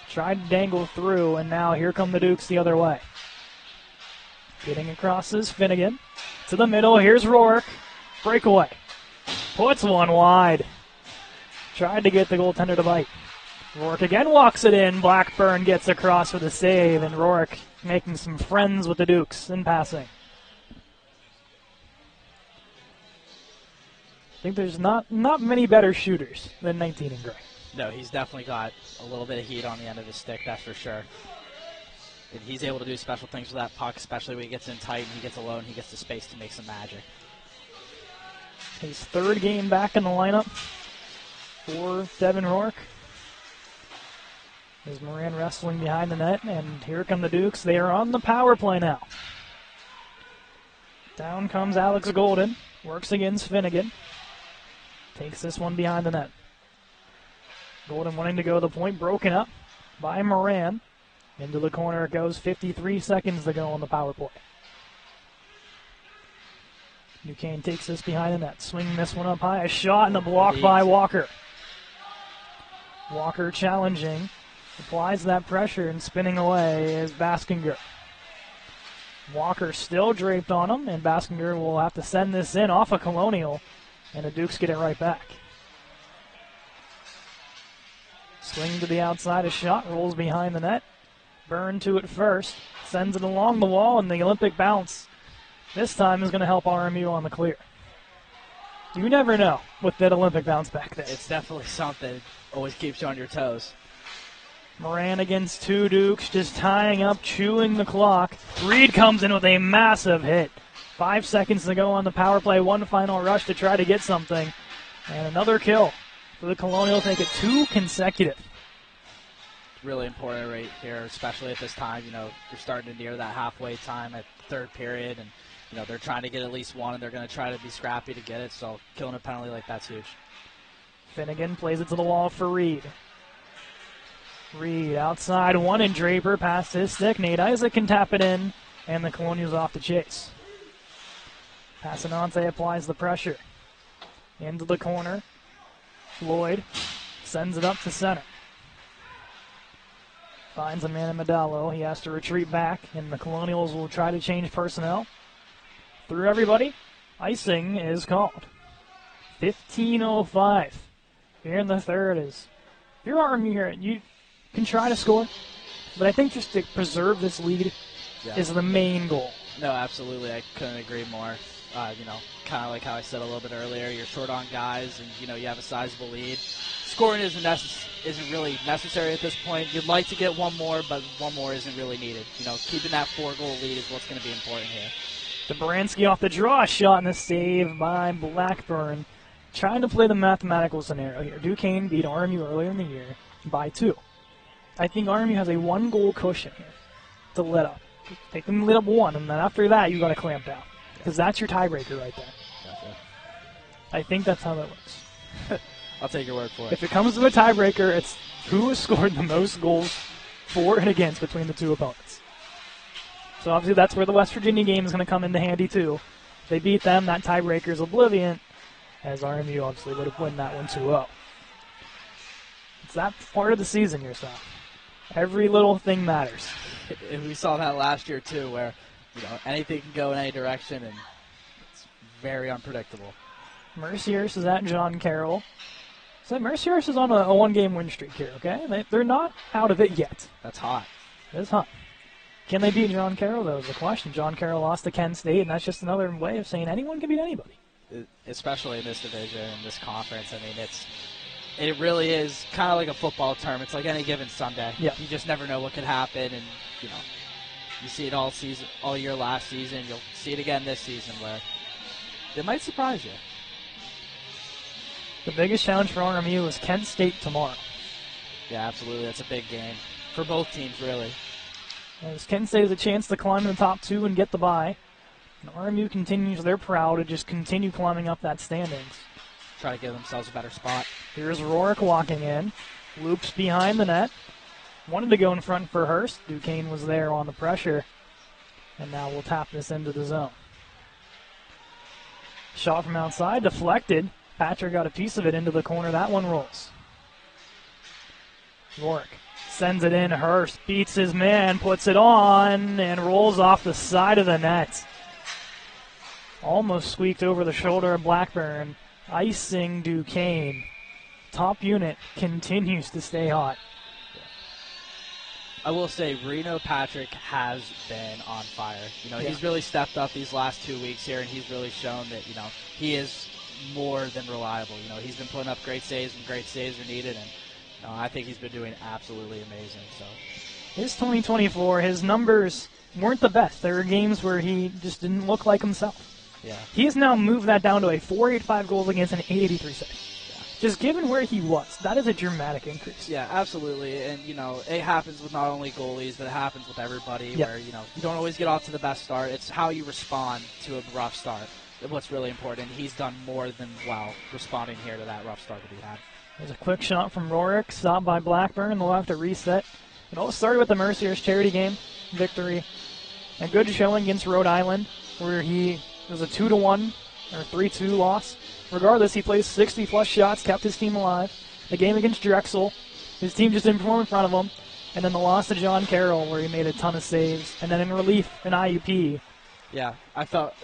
Tried to dangle through, and now here come the Dukes the other way. Getting across is Finnegan. To the middle, here's Rourke. Breakaway. Puts one wide. Tried to get the goaltender to bite. Rourke again walks it in. Blackburn gets across for the save, and Rourke making some friends with the Dukes in passing. I think there's not many better shooters than 19 and Gray. No, he's definitely got a little bit of heat on the end of his stick, that's for sure. And he's able to do special things with that puck, especially when he gets in tight and he gets alone, he gets the space to make some magic. His third game back in the lineup for Devin Rourke. There's Moran wrestling behind the net, and here come the Dukes. They are on the power play now. Down comes Alex Golden. Works against Finnegan. Takes this one behind the net. Golden wanting to go to the point, broken up by Moran. Into the corner it goes, 53 seconds to go on the power play. Duquesne takes this behind the net. Swinging this one up high. A shot and a block by Walker. Walker challenging. Applies that pressure and spinning away is Baskinger. Walker still draped on him, and Baskinger will have to send this in off of Colonial, and the Dukes get it right back. Swing to the outside, a shot, rolls behind the net. Byrne to it first, sends it along the wall, and the Olympic bounce this time is going to help RMU on the clear. You never know with that Olympic bounce back there. It's definitely something. Always keeps you on your toes. Moran against two Dukes, just tying up, chewing the clock. Reed comes in with a massive hit. 5 seconds to go on the power play. One final rush to try to get something. And another kill for the Colonials. Make it 2 consecutive. Really important right here, especially at this time. You know, you're starting to near that halfway time at third period, and you know they're trying to get at least one, and they're going to try to be scrappy to get it. So killing a penalty like that's huge. Finnegan plays it to the wall for Reed. Reed outside, one in Draper, past his stick. Nate Isaac can tap it in, and the Colonials off the chase. Passanante applies the pressure. Into the corner. Floyd sends it up to center. Finds a man in Medallo. He has to retreat back, and the Colonials will try to change personnel. Through everybody, icing is called. 15:05 here in the third. If you're RMU here, you can try to score, but I think just to preserve this lead is the main goal. No, absolutely. I couldn't agree more. You know, kind of like how I said a little bit earlier, you're short on guys, and you know you have a sizable lead. Scoring isn't really necessary at this point. You'd like to get one more, but one more isn't really needed. You know, keeping that 4-goal lead is what's going to be important here. Dobransky off the draw shot and a save by Blackburn. Trying to play the mathematical scenario here. Duquesne beat RMU earlier in the year by 2. I think RMU has a 1-goal cushion here to let up. Take them to let up 1, and then after that, you got to clamp down. Because that's your tiebreaker right there. Gotcha. I think that's how that works. I'll take your word for it. If it comes to a tiebreaker, it's who has scored the most goals for and against between the two opponents. So obviously that's where the West Virginia game is going to come into handy too. If they beat them, that tiebreaker is oblivion. as RMU obviously would have won that one 2-0. It's that part of the season, yourself. Every little thing matters. We saw that last year too, where anything can go in any direction, and it's very unpredictable. Merciers is at John Carroll. So Merciers is on a one-game win streak here, okay? They're not out of it yet. That's hot. It is hot. Can they beat John Carroll, though, is the question. John Carroll lost to Kent State, and that's just another way of saying anyone can beat anybody. Especially in this division, in this conference. I mean, it really is kind of like a football term. It's like any given Sunday. Yeah. You just never know what could happen, and, you see it all year last season. You'll see it again this season where it might surprise you. The biggest challenge for RMU is Kent State tomorrow. Yeah, absolutely. That's a big game for both teams, really. As Kent State has a chance to climb in the top 2 and get the bye. And RMU continues their proud to just continue climbing up that standings. Try to give themselves a better spot. Here's Rourke walking in. Loops behind the net. Wanted to go in front for Hurst. Duquesne was there on the pressure. And now we'll tap this into the zone. Shot from outside, deflected. Patrick got a piece of it into the corner. That one rolls. Rourke sends it in. Hurst beats his man, puts it on, and rolls off the side of the net. Almost squeaked over the shoulder of Blackburn, icing Duquesne. Top unit continues to stay hot. I will say Reno Patrick has been on fire. He's really stepped up these last 2 weeks here, and he's really shown that, he is more than reliable. He's been putting up great saves when great saves are needed, and I think he's been doing absolutely amazing. So, his 2024, his numbers weren't the best. There were games where he just didn't look like himself. Yeah. He has now moved that down to a 4.85 goals against and 8.83 save. Yeah. Just given where he was, that is a dramatic increase. Yeah, absolutely. And, it happens with not only goalies, but it happens with everybody where, you don't always get off to the best start. It's how you respond to a rough start. What's really important. He's done more than well responding here to that rough start that he had. There's a quick shot from Rourke, stopped by Blackburn. They'll have to reset. It all started with the Merciers charity game victory. A good showing against Rhode Island, where it was a 2-1 or 3-2 loss. Regardless, he placed 60-plus shots, kept his team alive. The game against Drexel, his team just didn't perform in front of him. And then the loss to John Carroll, where he made a ton of saves. And then in relief, in IUP. Yeah, I felt,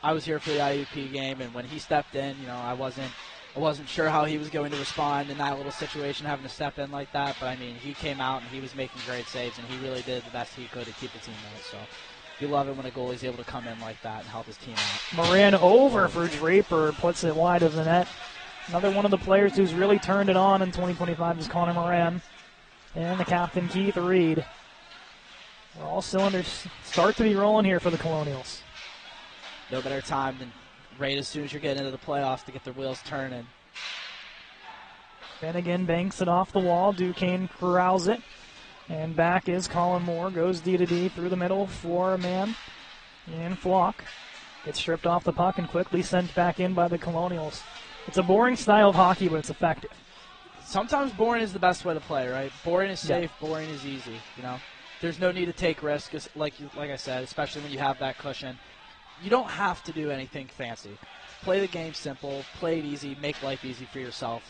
I was here for the IUP game, and when he stepped in, I wasn't sure how he was going to respond in that little situation, having to step in like that. But, he came out, and he was making great saves, and he really did the best he could to keep the team out. So you love it when a goalie's able to come in like that and help his team out. Moran over for Draper, puts it wide of the net. Another one of the players who's really turned it on in 2025 is Connor Moran. And the captain, Keith Reed. All cylinders start to be rolling here for the Colonials. No better time than right as soon as you're getting into the playoffs to get their wheels turning. Finnegan banks it off the wall. Duquesne corrals it. And back is Colin Moore. Goes D-to-D through the middle for a man. And Flock gets stripped off the puck and quickly sent back in by the Colonials. It's a boring style of hockey, but it's effective. Sometimes boring is the best way to play, right? Boring is safe. Yeah. Boring is easy, There's no need to take risks, like I said, especially when you have that cushion. You don't have to do anything fancy. Play the game simple, play it easy, make life easy for yourself.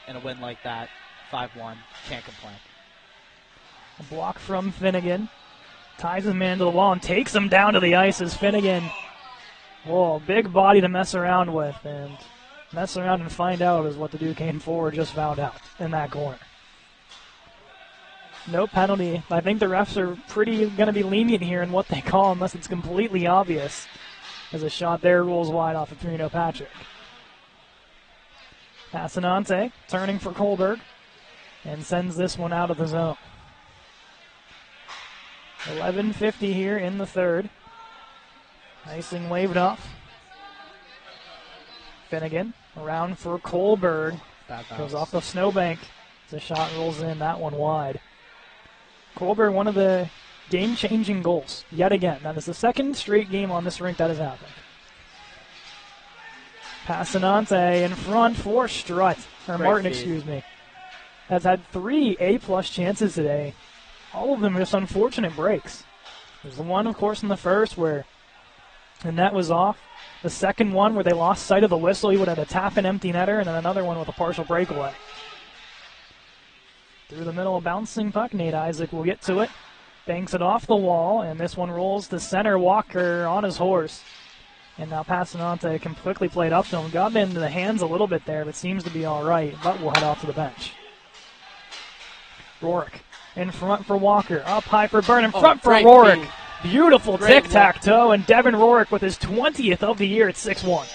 And a win like that, 5-1, can't complain. A block from Finnegan. Ties his man to the wall and takes him down to the ice as Finnegan. Whoa, big body to mess around with. And mess around and find out is what the Duquesne forward just found out in that corner. No penalty. I think the refs are pretty going to be lenient here in what they call unless it's completely obvious. As a shot there rolls wide off of Reno Patrick. Passanante turning for Kohlberg and sends this one out of the zone. 11:50 here in the third. Icing waved off. Finnegan around for Kohlberg. Goes off the snowbank. The shot rolls in, that one wide. Kohlberg, one of the game-changing goals, yet again. That is the second straight game on this rink that has happened. Passanante in front for Strutt, or Martin, excuse me. Has had 3 A-plus chances today. All of them are just unfortunate breaks. There's the one, of course, in the first where the net was off. The second one where they lost sight of the whistle, he would have had a tap and empty netter, and then another one with a partial breakaway. Through the middle, a bouncing puck. Nate Isaac will get to it. Banks it off the wall, and this one rolls to center. Walker on his horse. And now passing on to quickly played up to him. Got him into the hands a little bit there, but seems to be all right. But will head off to the bench. Rourke in front for Walker. Up high for Byrne. In front for Rourke. Beautiful tic-tac-toe, and Devin Rourke with his 20th of the year at 6'1".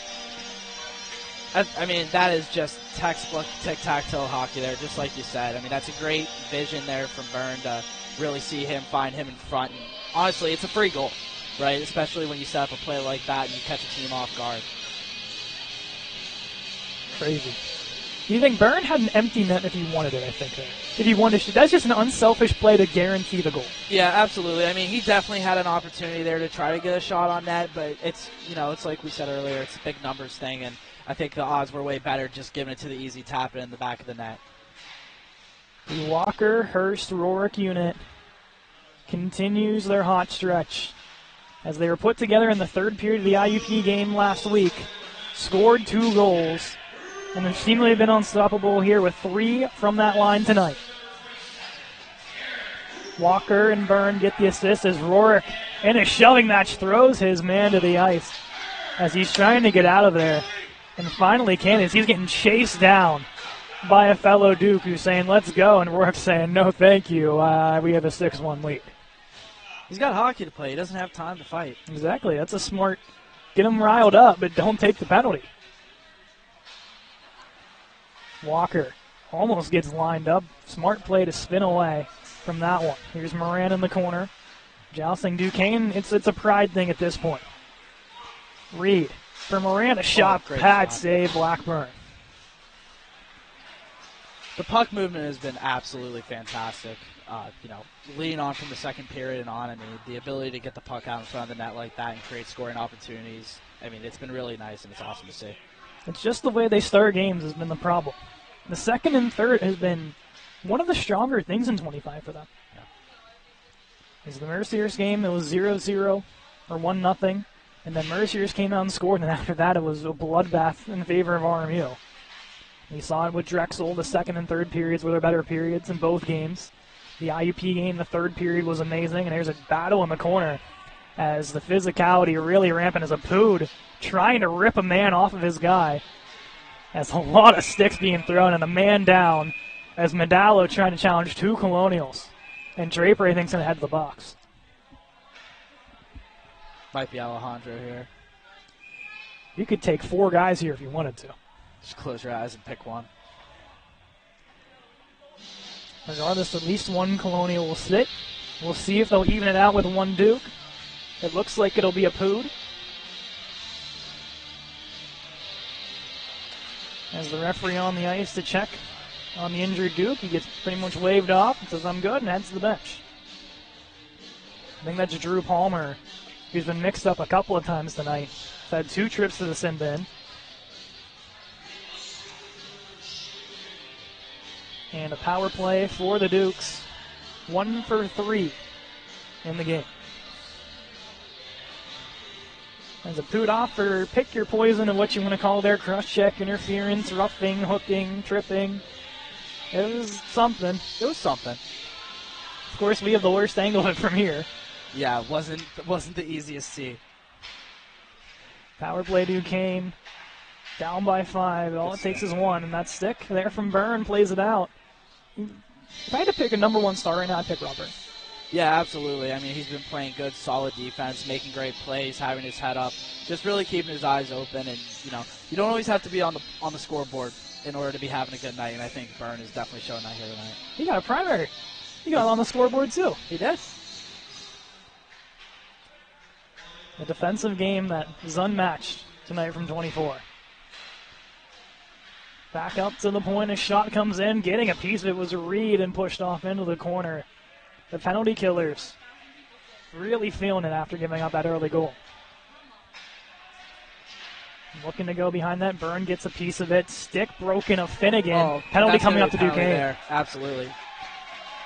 I mean, that is just textbook tic-tac-toe hockey there, just like you said. I mean, that's a great vision there from Byrne to really see him, find him in front. And honestly, it's a free goal, right? Especially when you set up a play like that and you catch a team off guard. Crazy. Do you think Byrne had an empty net if he wanted it, I think? If he wanted to, that's just an unselfish play to guarantee the goal. Yeah, absolutely. I mean, he definitely had an opportunity there to try to get a shot on net, but it's, it's like we said earlier, it's a big numbers thing, and I think the odds were way better just giving it to the easy tap in the back of the net. The Walker, Hurst, Rourke unit continues their hot stretch as they were put together in the third period of the IUP game last week, scored 2 goals, and they've seemingly been unstoppable here with 3 from that line tonight. Walker and Byrne get the assist as Rourke, in a shoving match, throws his man to the ice as he's trying to get out of there. And finally can, as he's getting chased down by a fellow Duke who's saying, let's go, and Rourke's saying, no thank you, we have a 6-1 lead. He's got hockey to play. He doesn't have time to fight. Exactly. That's a smart, get him riled up, but don't take the penalty. Walker almost gets lined up. Smart play to spin away from that one. Here's Moran in the corner. Jousting Duquesne. It's a pride thing at this point. Reed for Moran. A shot, pad save, Blackburn. The puck movement has been absolutely fantastic. Leading on from the second period and on, I mean, the ability to get the puck out in front of the net like that and create scoring opportunities, I mean, it's been really nice and it's awesome to see. It's just the way they start games has been the problem. The second and third has been one of the stronger things in 25 for them. Yeah. As the Merciers game, it was 0-0 or 1-0, and then Merciers came out and scored, and after that it was a bloodbath in favor of RMU. We saw it with Drexel. The second and third periods were their better periods in both games. The IUP game, the third period was amazing, and there's a battle in the corner as the physicality really rampant as a Pood trying to rip a man off of his guy. As a lot of sticks being thrown and a man down as Medallo trying to challenge 2 Colonials. And Draper, I think, is going to head to the box. Might be Alejandro here. You could take 4 guys here if you wanted to. Just close your eyes and pick one. Regardless, at least 1 Colonial will sit. We'll see if they'll even it out with 1 Duke. It looks like it'll be a Pood. As the referee on the ice to check on the injured Duke, he gets pretty much waved off and says, I'm good, and heads to the bench. I think that's Drew Palmer, who's been mixed up a couple of times tonight. He's had 2 trips to the sin bin. And a power play for the Dukes. 1 for 3 in the game. As a Pood offer, pick your poison of what you want to call their crush check, interference, roughing, hooking, tripping. It was something. It was something. Of course, we have the worst angle of it from here. Yeah, it wasn't the easiest see. Power play Duquesne. Down by 5. All it takes is 1, and that stick there from Byrne plays it out. If I had to pick a number 1 star right now, I'd pick Robert. Yeah, absolutely. I mean, he's been playing good, solid defense, making great plays, having his head up, just really keeping his eyes open. And you don't always have to be on the scoreboard in order to be having a good night. And I think Byrne is definitely showing that here tonight. He got a primary. He got on the scoreboard too. He did. A defensive game that is unmatched tonight from 24. Back up to the point, a shot comes in, getting a piece of it was Reed and pushed off into the corner. The penalty killers really feeling it after giving up that early goal. Looking to go behind that. Byrne gets a piece of it. Stick broken of Finnegan. Penalty coming up to Duquesne. Absolutely.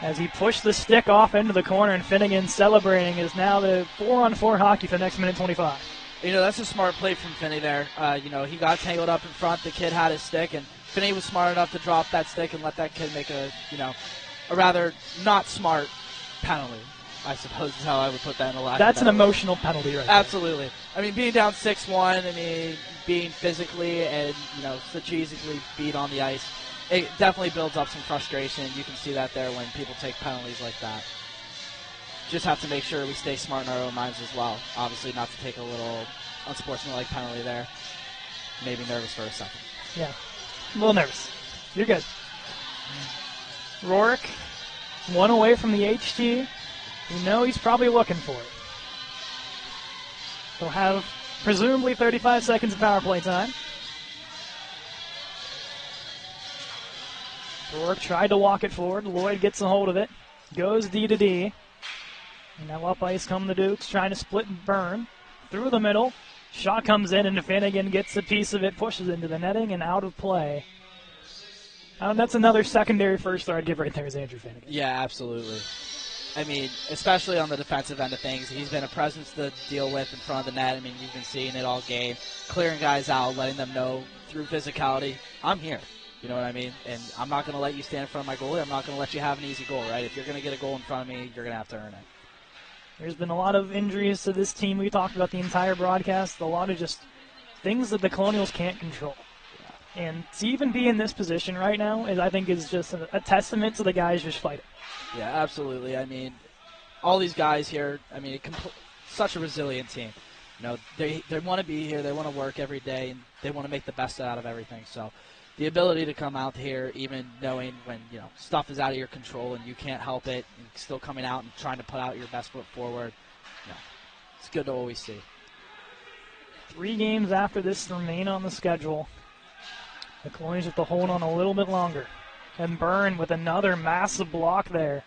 As he pushed the stick off into the corner, and Finnegan celebrating is now the 4-on-4 hockey for the next minute 25. That's a smart play from Finney there. He got tangled up in front. The kid had his stick, and Finney was smart enough to drop that stick and let that kid make a rather not smart penalty, I suppose is how I would put that in a lack. That's an emotional penalty right Absolutely. I mean, being down 6-1, being physically and, strategically beat on the ice, it definitely builds up some frustration. You can see that there when people take penalties like that. Just have to make sure we stay smart in our own minds as well. Obviously not to take a little unsportsmanlike penalty there. Maybe nervous for a second. Yeah, a little nervous. You're good. Rourke, one away from the HT. He's probably looking for it. He'll have presumably 35 seconds of power play time. Rourke tried to walk it forward. Lloyd gets a hold of it. Goes D to D. And now up ice come the Dukes, trying to split and burn. Through the middle. Shot comes in, and Finnegan gets a piece of it, pushes into the netting, and out of play. That's another secondary first star I'd give right there is Andrew Finnegan. Yeah, absolutely. Especially on the defensive end of things, he's been a presence to deal with in front of the net. You've been seeing it all game, clearing guys out, letting them know through physicality, I'm here. You know what I mean? And I'm not going to let you stand in front of my goalie. I'm not going to let you have an easy goal, right? If you're going to get a goal in front of me, you're going to have to earn it. There's been a lot of injuries to this team. We talked about the entire broadcast. A lot of just things that the Colonials can't control. And to even be in this position right now I think is just a testament to the guys just fighting. Yeah, absolutely. All these guys here, such a resilient team. They want to be here. They want to work every day, and they want to make the best out of everything. So the ability to come out here, even knowing when stuff is out of your control and you can't help it, and still coming out and trying to put out your best foot forward, it's good to always see. 3 games after this remain on the schedule. The Colonials have to hold on a little bit longer. And Byrne with another massive block there.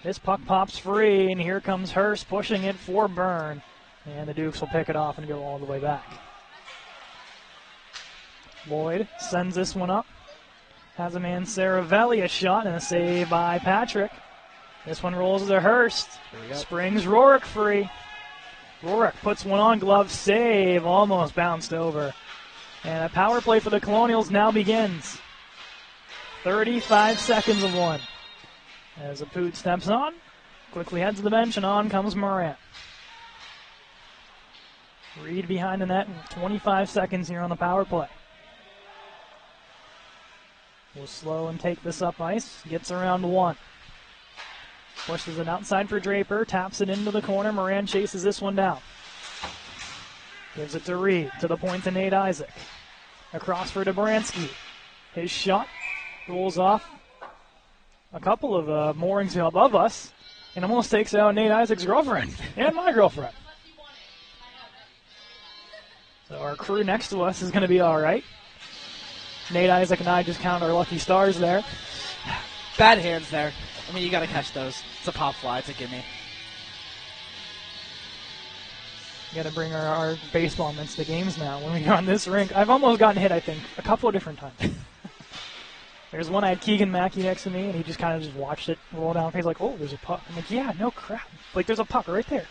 This puck pops free, and here comes Hurst pushing it for Byrne. And the Dukes will pick it off and go all the way back. Lloyd sends this one up. Has a man Saravelli, a shot and a save by Patrick. This one rolls to Hurst. Springs Rourke free. Rourke puts one on, glove save, almost bounced over. And a power play for the Colonials now begins. 35 seconds of one. As Apud steps on, quickly heads to the bench, and on comes Morant. Reed behind the net, 25 seconds here on the power play. Will slow and take this up ice. Gets around 1. Pushes it outside for Draper. Taps it into the corner. Moran chases this one down. Gives it to Reed. To the point to Nate Isaac. Across for Dobransky. His shot rolls off a couple of moorings above us and almost takes out Nate Isaac's girlfriend and my girlfriend. So our crew next to us is going to be all right. Nate Isaac and I just count our lucky stars there. Bad hands there. You got to catch those. It's a pop fly. It's a gimme. Got to bring our baseball mitts to games now. When we go on this rink, I've almost gotten hit, I think, a couple of different times. There's one I had Keegan Mackey next to me, and he just kind of just watched it roll down. He's like, oh, there's a puck. I'm like, yeah, no crap. There's a puck right there.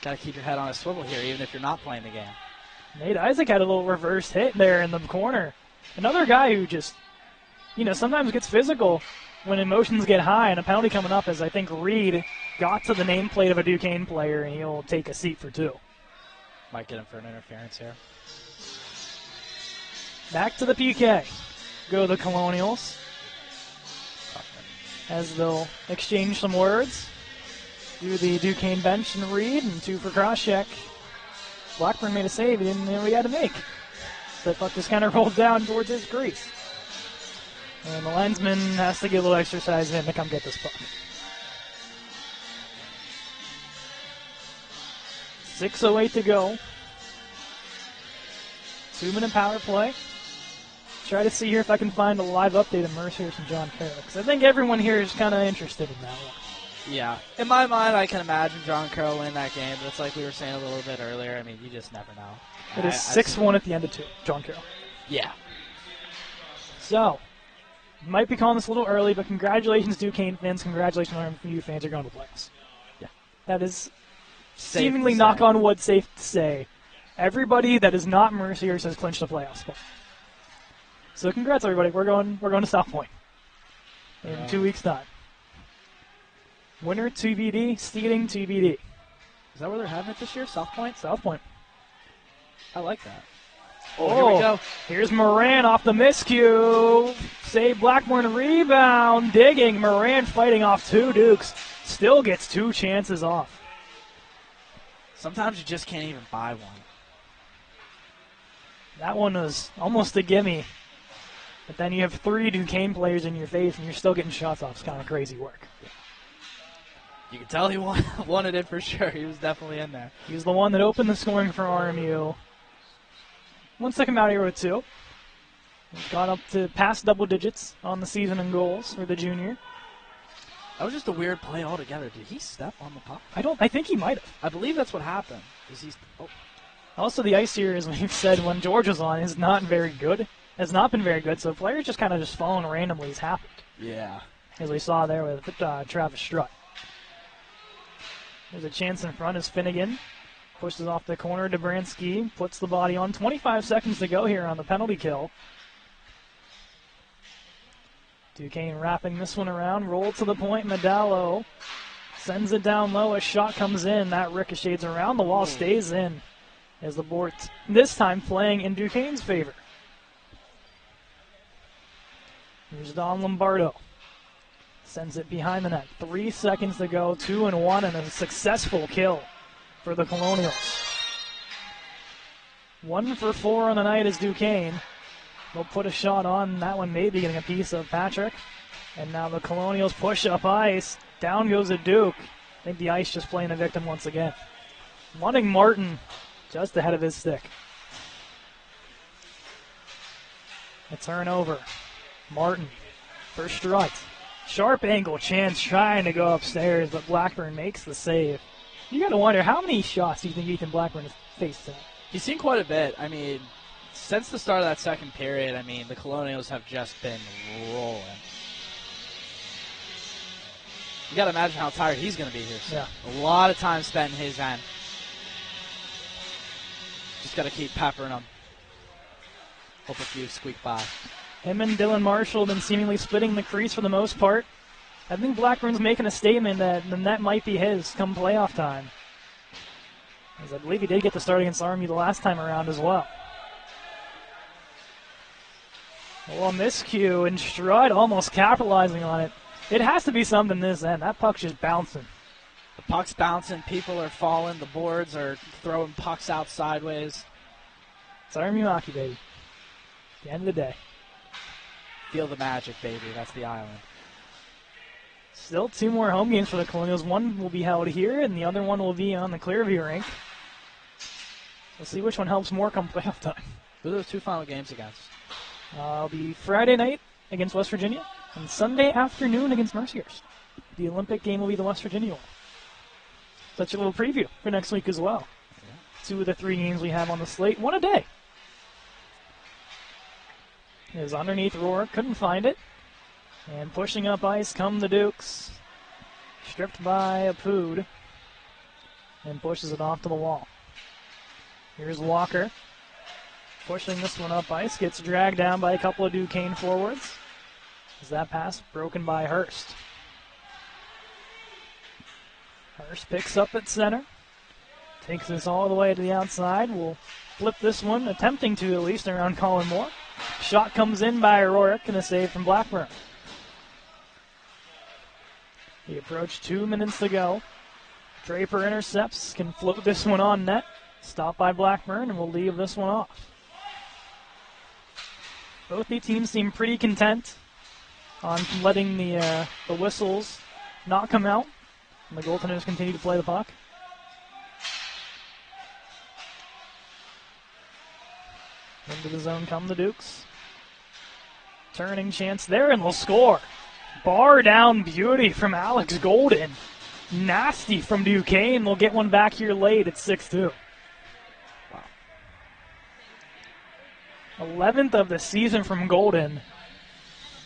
Got to keep your head on a swivel here, even if you're not playing the game. Nate Isaac had a little reverse hit there in the corner. Another guy who just, sometimes gets physical when emotions get high, and a penalty coming up as I think Reed got to the nameplate of a Duquesne player, and he'll take a seat for 2. Might get him for an interference here. Back to the PK. Go the Colonials. As they'll exchange some words. Do the Duquesne bench and Reed, and 2 for cross-check. Blackburn made a save he didn't know he had to make. The puck just kind of rolled down towards his crease. And the linesman has to get a little exercise in to come get this puck. 6:08 to go. 2-minute power play. Try to see here if I can find a live update of Mercer and John Carroll, because I think everyone here is kind of interested in that one. Yeah. In my mind, I can imagine John Carroll winning that game, but it's like we were saying a little bit earlier. You just never know. It is 6-1 at the end of 2, John Carroll. Yeah. So, might be calling this a little early, but congratulations, Duquesne fans. Congratulations, RMU fans. You're going to the playoffs. Yeah. That is seemingly, knock on wood, safe to say Everybody that is not Mercyhurst has clinched a playoff spot. So congrats, everybody. We're going to South Point in 2 weeks' time. Winner TBD, seeding TBD. Is that where they're having it this year? South Point? South Point. I like that. Oh, here we go. Here's Moran off the miscue. Save Blackburn, rebound, digging. Moran fighting off 2 Dukes. Still gets 2 chances off. Sometimes you just can't even buy one. That one was almost a gimme. But then you have 3 Duquesne players in your face and you're still getting shots off. It's kind of crazy work. You can tell he wanted it for sure. He was definitely in there. He was the one that opened the scoring for RMU. One second out here with 2. He's got up to past double digits on the season in goals for the junior. That was just a weird play altogether. Did he step on the puck? I think he might have. I believe that's what happened. Also, the ice here, as we've said when George was on, is not very good. Has not been very good. So players just kind of just falling randomly has happened. Yeah. As we saw there with Travis Strutt. There's a chance in front as Finnegan pushes off the corner. Dobransky puts the body on. 25 seconds to go here on the penalty kill. Duquesne wrapping this one around. Roll to the point. Medallo sends it down low. A shot comes in. That ricochets around the wall. Stays in. As the board this time playing in Duquesne's favor. Here's Don Lombardo. Sends it behind the net. 3 seconds to go. 2-1 and a successful kill for the Colonials. 1 for 4 on the night is Duquesne. They'll put a shot on. That one maybe getting a piece of Patrick. And now the Colonials push up ice. Down goes a Duke. I think the ice just playing the victim once again. Wanting Martin just ahead of his stick. A turnover. Martin for Strutt. Sharp angle chance trying to go upstairs, but Blackburn makes the save. You got to wonder, how many shots do you think Ethan Blackburn has faced tonight? He's seen quite a bit. I mean, since the start of that second period, I mean, the Colonials have just been rolling. You got to imagine how tired he's going to be here. So yeah. A lot of time spent in his end. Just got to keep peppering him. Hope a few squeak by. Him and Dylan Marshall have been seemingly splitting the crease for the most part. I think Blackburn's making a statement that the net might be his come playoff time. As I believe he did get the start against RMU the last time around as well. Well, miscue, and Strutt almost capitalizing on it. It has to be something this end. That puck's just bouncing. The puck's bouncing, people are falling, the boards are throwing pucks out sideways. It's RMU hockey, baby. At the end of the day. Feel the magic, baby. That's the island. Still 2 more home games for the Colonials. One will be held here, and the other one will be on the Clearview rink. We'll see which one helps more come playoff time. Who are those 2 final games against? It'll be Friday night against West Virginia, and Sunday afternoon against Mercyhurst. The Olympic game will be the West Virginia one. Such a little preview for next week as well. Yeah. 2 of the 3 games we have on the slate, 1 a day. Is underneath Rourke, couldn't find it. And pushing up ice come the Dukes. Stripped by Apood. And pushes it off to the wall. Here's Walker. Pushing this one up ice. Gets dragged down by a couple of Duquesne forwards. Is that pass broken by Hurst? Hurst picks up at center. Takes this all the way to the outside. Will flip this one, attempting to at least, around Colin Moore. Shot comes in by Rourke and a save from Blackburn. He approached 2 minutes to go. Draper intercepts, can float this one on net. Stopped by Blackburn, and will leave this one off. Both the teams seem pretty content on letting the whistles not come out. And the goaltenders continue to play the puck. Into the zone come the Dukes. Turning chance there, and they'll score. Bar down beauty from Alex Golden. Nasty from Duquesne. They'll get one back here late at 6-2. Wow. 11th of the season from Golden.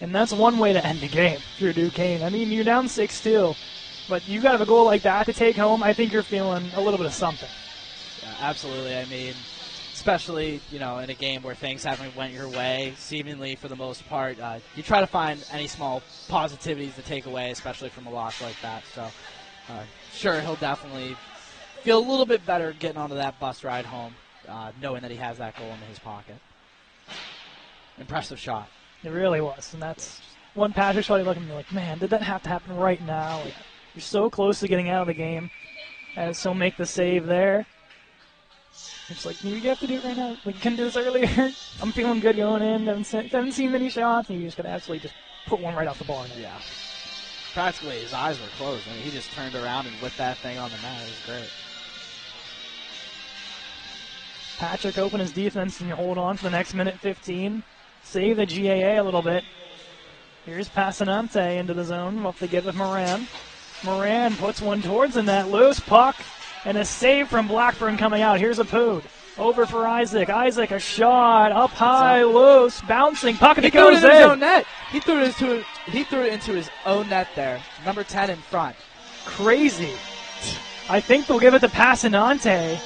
And that's one way to end the game for Duquesne. I mean, you're down 6-2, but you got a goal like that to take home. I think you're feeling a little bit of something. Yeah, absolutely. I mean, especially, in a game where things haven't went your way, seemingly for the most part. You try to find any small positivities to take away, especially from a loss like that. So, sure, he'll definitely feel a little bit better getting onto that bus ride home, knowing that he has that goal in his pocket. Impressive shot. It really was, and that's one Patrick shot. He looked at me like, man, did that have to happen right now? Like, you're so close to getting out of the game, as he'll make the save there. It's like, you have to do it right now. Like, you couldn't do this earlier. I'm feeling good going in. Haven't seen many shots, and you just got to absolutely just put one right off the bar. Yeah. Practically, his eyes were closed. I mean, he just turned around and whipped that thing on the mat. It was great. Patrick opened his defense and hold on for the next minute 15. Save the GAA a little bit. Here's Passanante into the zone. Off the give with Moran. Moran puts one towards the net. Loose puck. And a save from Blackburn coming out. Here's a Pood. Over for Isaac. Isaac, a shot. Up high, loose, bouncing. Puck, and it goes in. He threw it in his own net. He threw it into his own net there. Number 10 in front. Crazy. I think they'll give it to Passanante,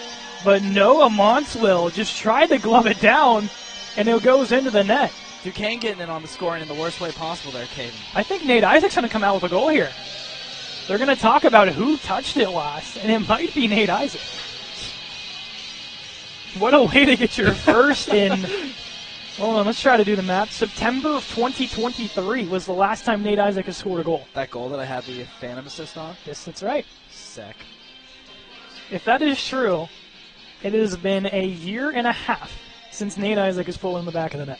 but Noah Montswill just tried to glove it down, and it goes into the net. Duquesne getting in on the scoring in the worst way possible there, Caden. I think Nate Isaac's going to come out with a goal here. They're going to talk about who touched it last, and it might be Nate Isaac. What a way to get your first in. Hold on, let's try to do the math. September of 2023 was the last time Nate Isaac has scored a goal. That goal that I had the Phantom assist on? Yes, that's right. Sick. If that is true, it has been a year and a half since Nate Isaac has pulled in the back of the net.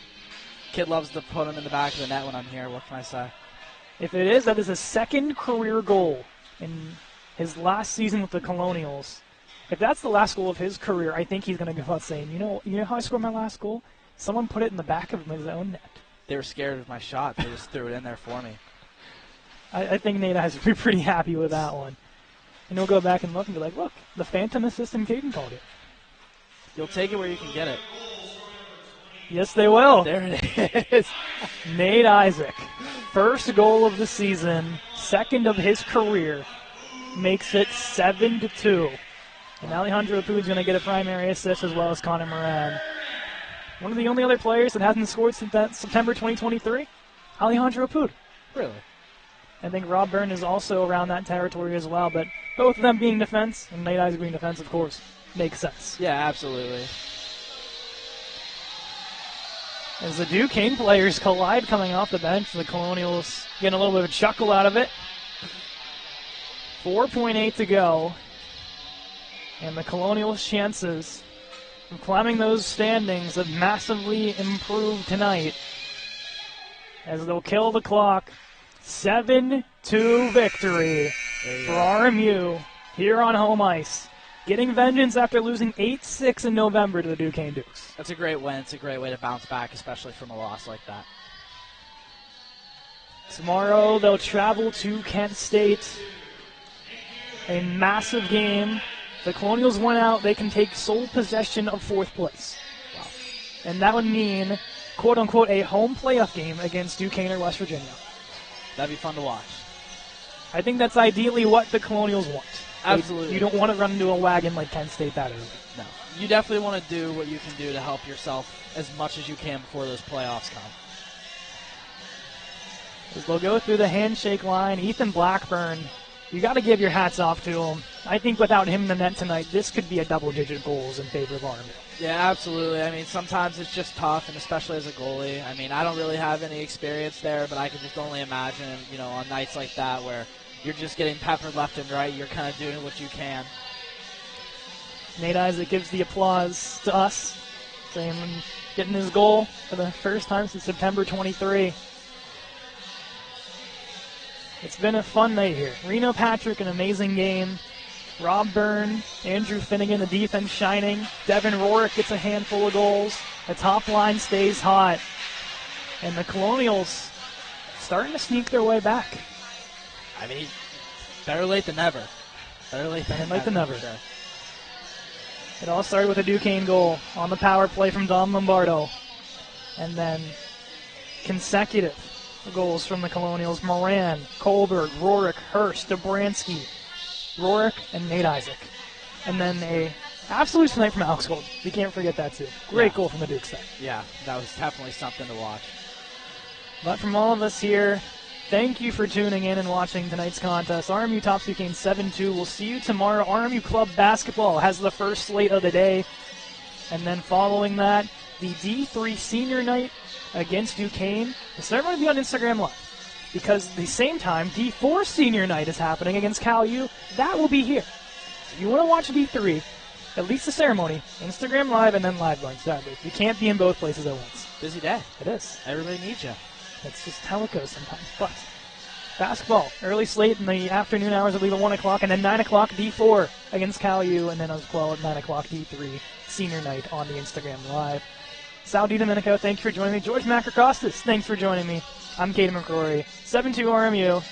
Kid loves to put him in the back of the net when I'm here. What can I say? If it is, that is his second career goal in his last season with the Colonials. If that's the last goal of his career, I think he's going to go out saying, you know how I scored my last goal? Someone put it in the back of his own net. They were scared of my shot. They just threw it in there for me. I think Nate Isaac will be pretty happy with that one. And he'll go back and look and be like, look, the Phantom assist and Caden called it. You'll take it where you can get it. Yes, they will. There it is. Nate Isaac, first goal of the season, second of his career, makes it 7-2. And Alejandro Apu's going to get a primary assist as well as Connor Moran. One of the only other players that hasn't scored since that September 2023, Alejandro Apu. Really? I think Rob Byrne is also around that territory as well, but both of them being defense, and Nate Isaac being defense, of course, makes sense. Yeah, absolutely. As the Duquesne players collide coming off the bench, the Colonials getting a little bit of a chuckle out of it. 4.8 to go. And the Colonials' chances of climbing those standings have massively improved tonight as they'll kill the clock. 7-2 victory for RMU here on home ice. Getting vengeance after losing 8-6 in November to the Duquesne Dukes. That's a great win. It's a great way to bounce back, especially from a loss like that. Tomorrow they'll travel to Kent State. A massive game. If the Colonials win out, they can take sole possession of fourth place. Wow. And that would mean, quote-unquote, a home playoff game against Duquesne or West Virginia. That'd be fun to watch. I think that's ideally what the Colonials want. Absolutely. You don't want to run into a wagon like Kent State that early. No. You definitely want to do what you can do to help yourself as much as you can before those playoffs come. As they'll go through the handshake line, Ethan Blackburn, you got to give your hats off to him. I think without him in the net tonight, this could be a double-digit goals in favor of RMU. Yeah, absolutely. I mean, sometimes it's just tough, and especially as a goalie. I mean, I don't really have any experience there, but I can just only imagine, on nights like that where you're just getting peppered left and right, you're kind of doing what you can. Nate Isaac gives the applause to us, saying getting his goal for the first time since September 23. It's been a fun night here. Reno Patrick, an amazing game. Rob Byrne, Andrew Finnegan, the defense shining. Devin Rorick gets a handful of goals. The top line stays hot. And the Colonials starting to sneak their way back. I mean, better late than never. Better late than never. Sure. It all started with a Duquesne goal on the power play from Dom Lombardo. And then consecutive goals from the Colonials. Moran, Kohlberg, Rorick, Hurst, Dobransky, Rorick, and Nate Isaac. And then a Absolute tonight from Alex Gold. We can't forget that, too. Great goal from the Dukes there. Yeah, that was definitely something to watch. But from all of us here, thank you for tuning in and watching tonight's contest. RMU tops Duquesne 7-2. We'll see you tomorrow. RMU Club Basketball has the first slate of the day. And then following that, the D3 Senior Night against Duquesne. The ceremony will be on Instagram Live. Because the same time, D4 Senior Night is happening against Cal U. That will be here. If you want to watch D3, at least the ceremony, Instagram Live and then live going Saturday. You can't be in both places at once. Busy day. It is. Everybody needs you. That's just how it goes sometimes. But basketball, early slate in the afternoon hours, I believe at 1 o'clock, and then 9 o'clock D4 against Cal U, and then as well at 9 o'clock D3 Senior Night on the Instagram Live. Sal DiDomenico, thank you for joining me. George Macrocostas, thanks for joining me. I'm Kaden McCrory, 7-2 RMU.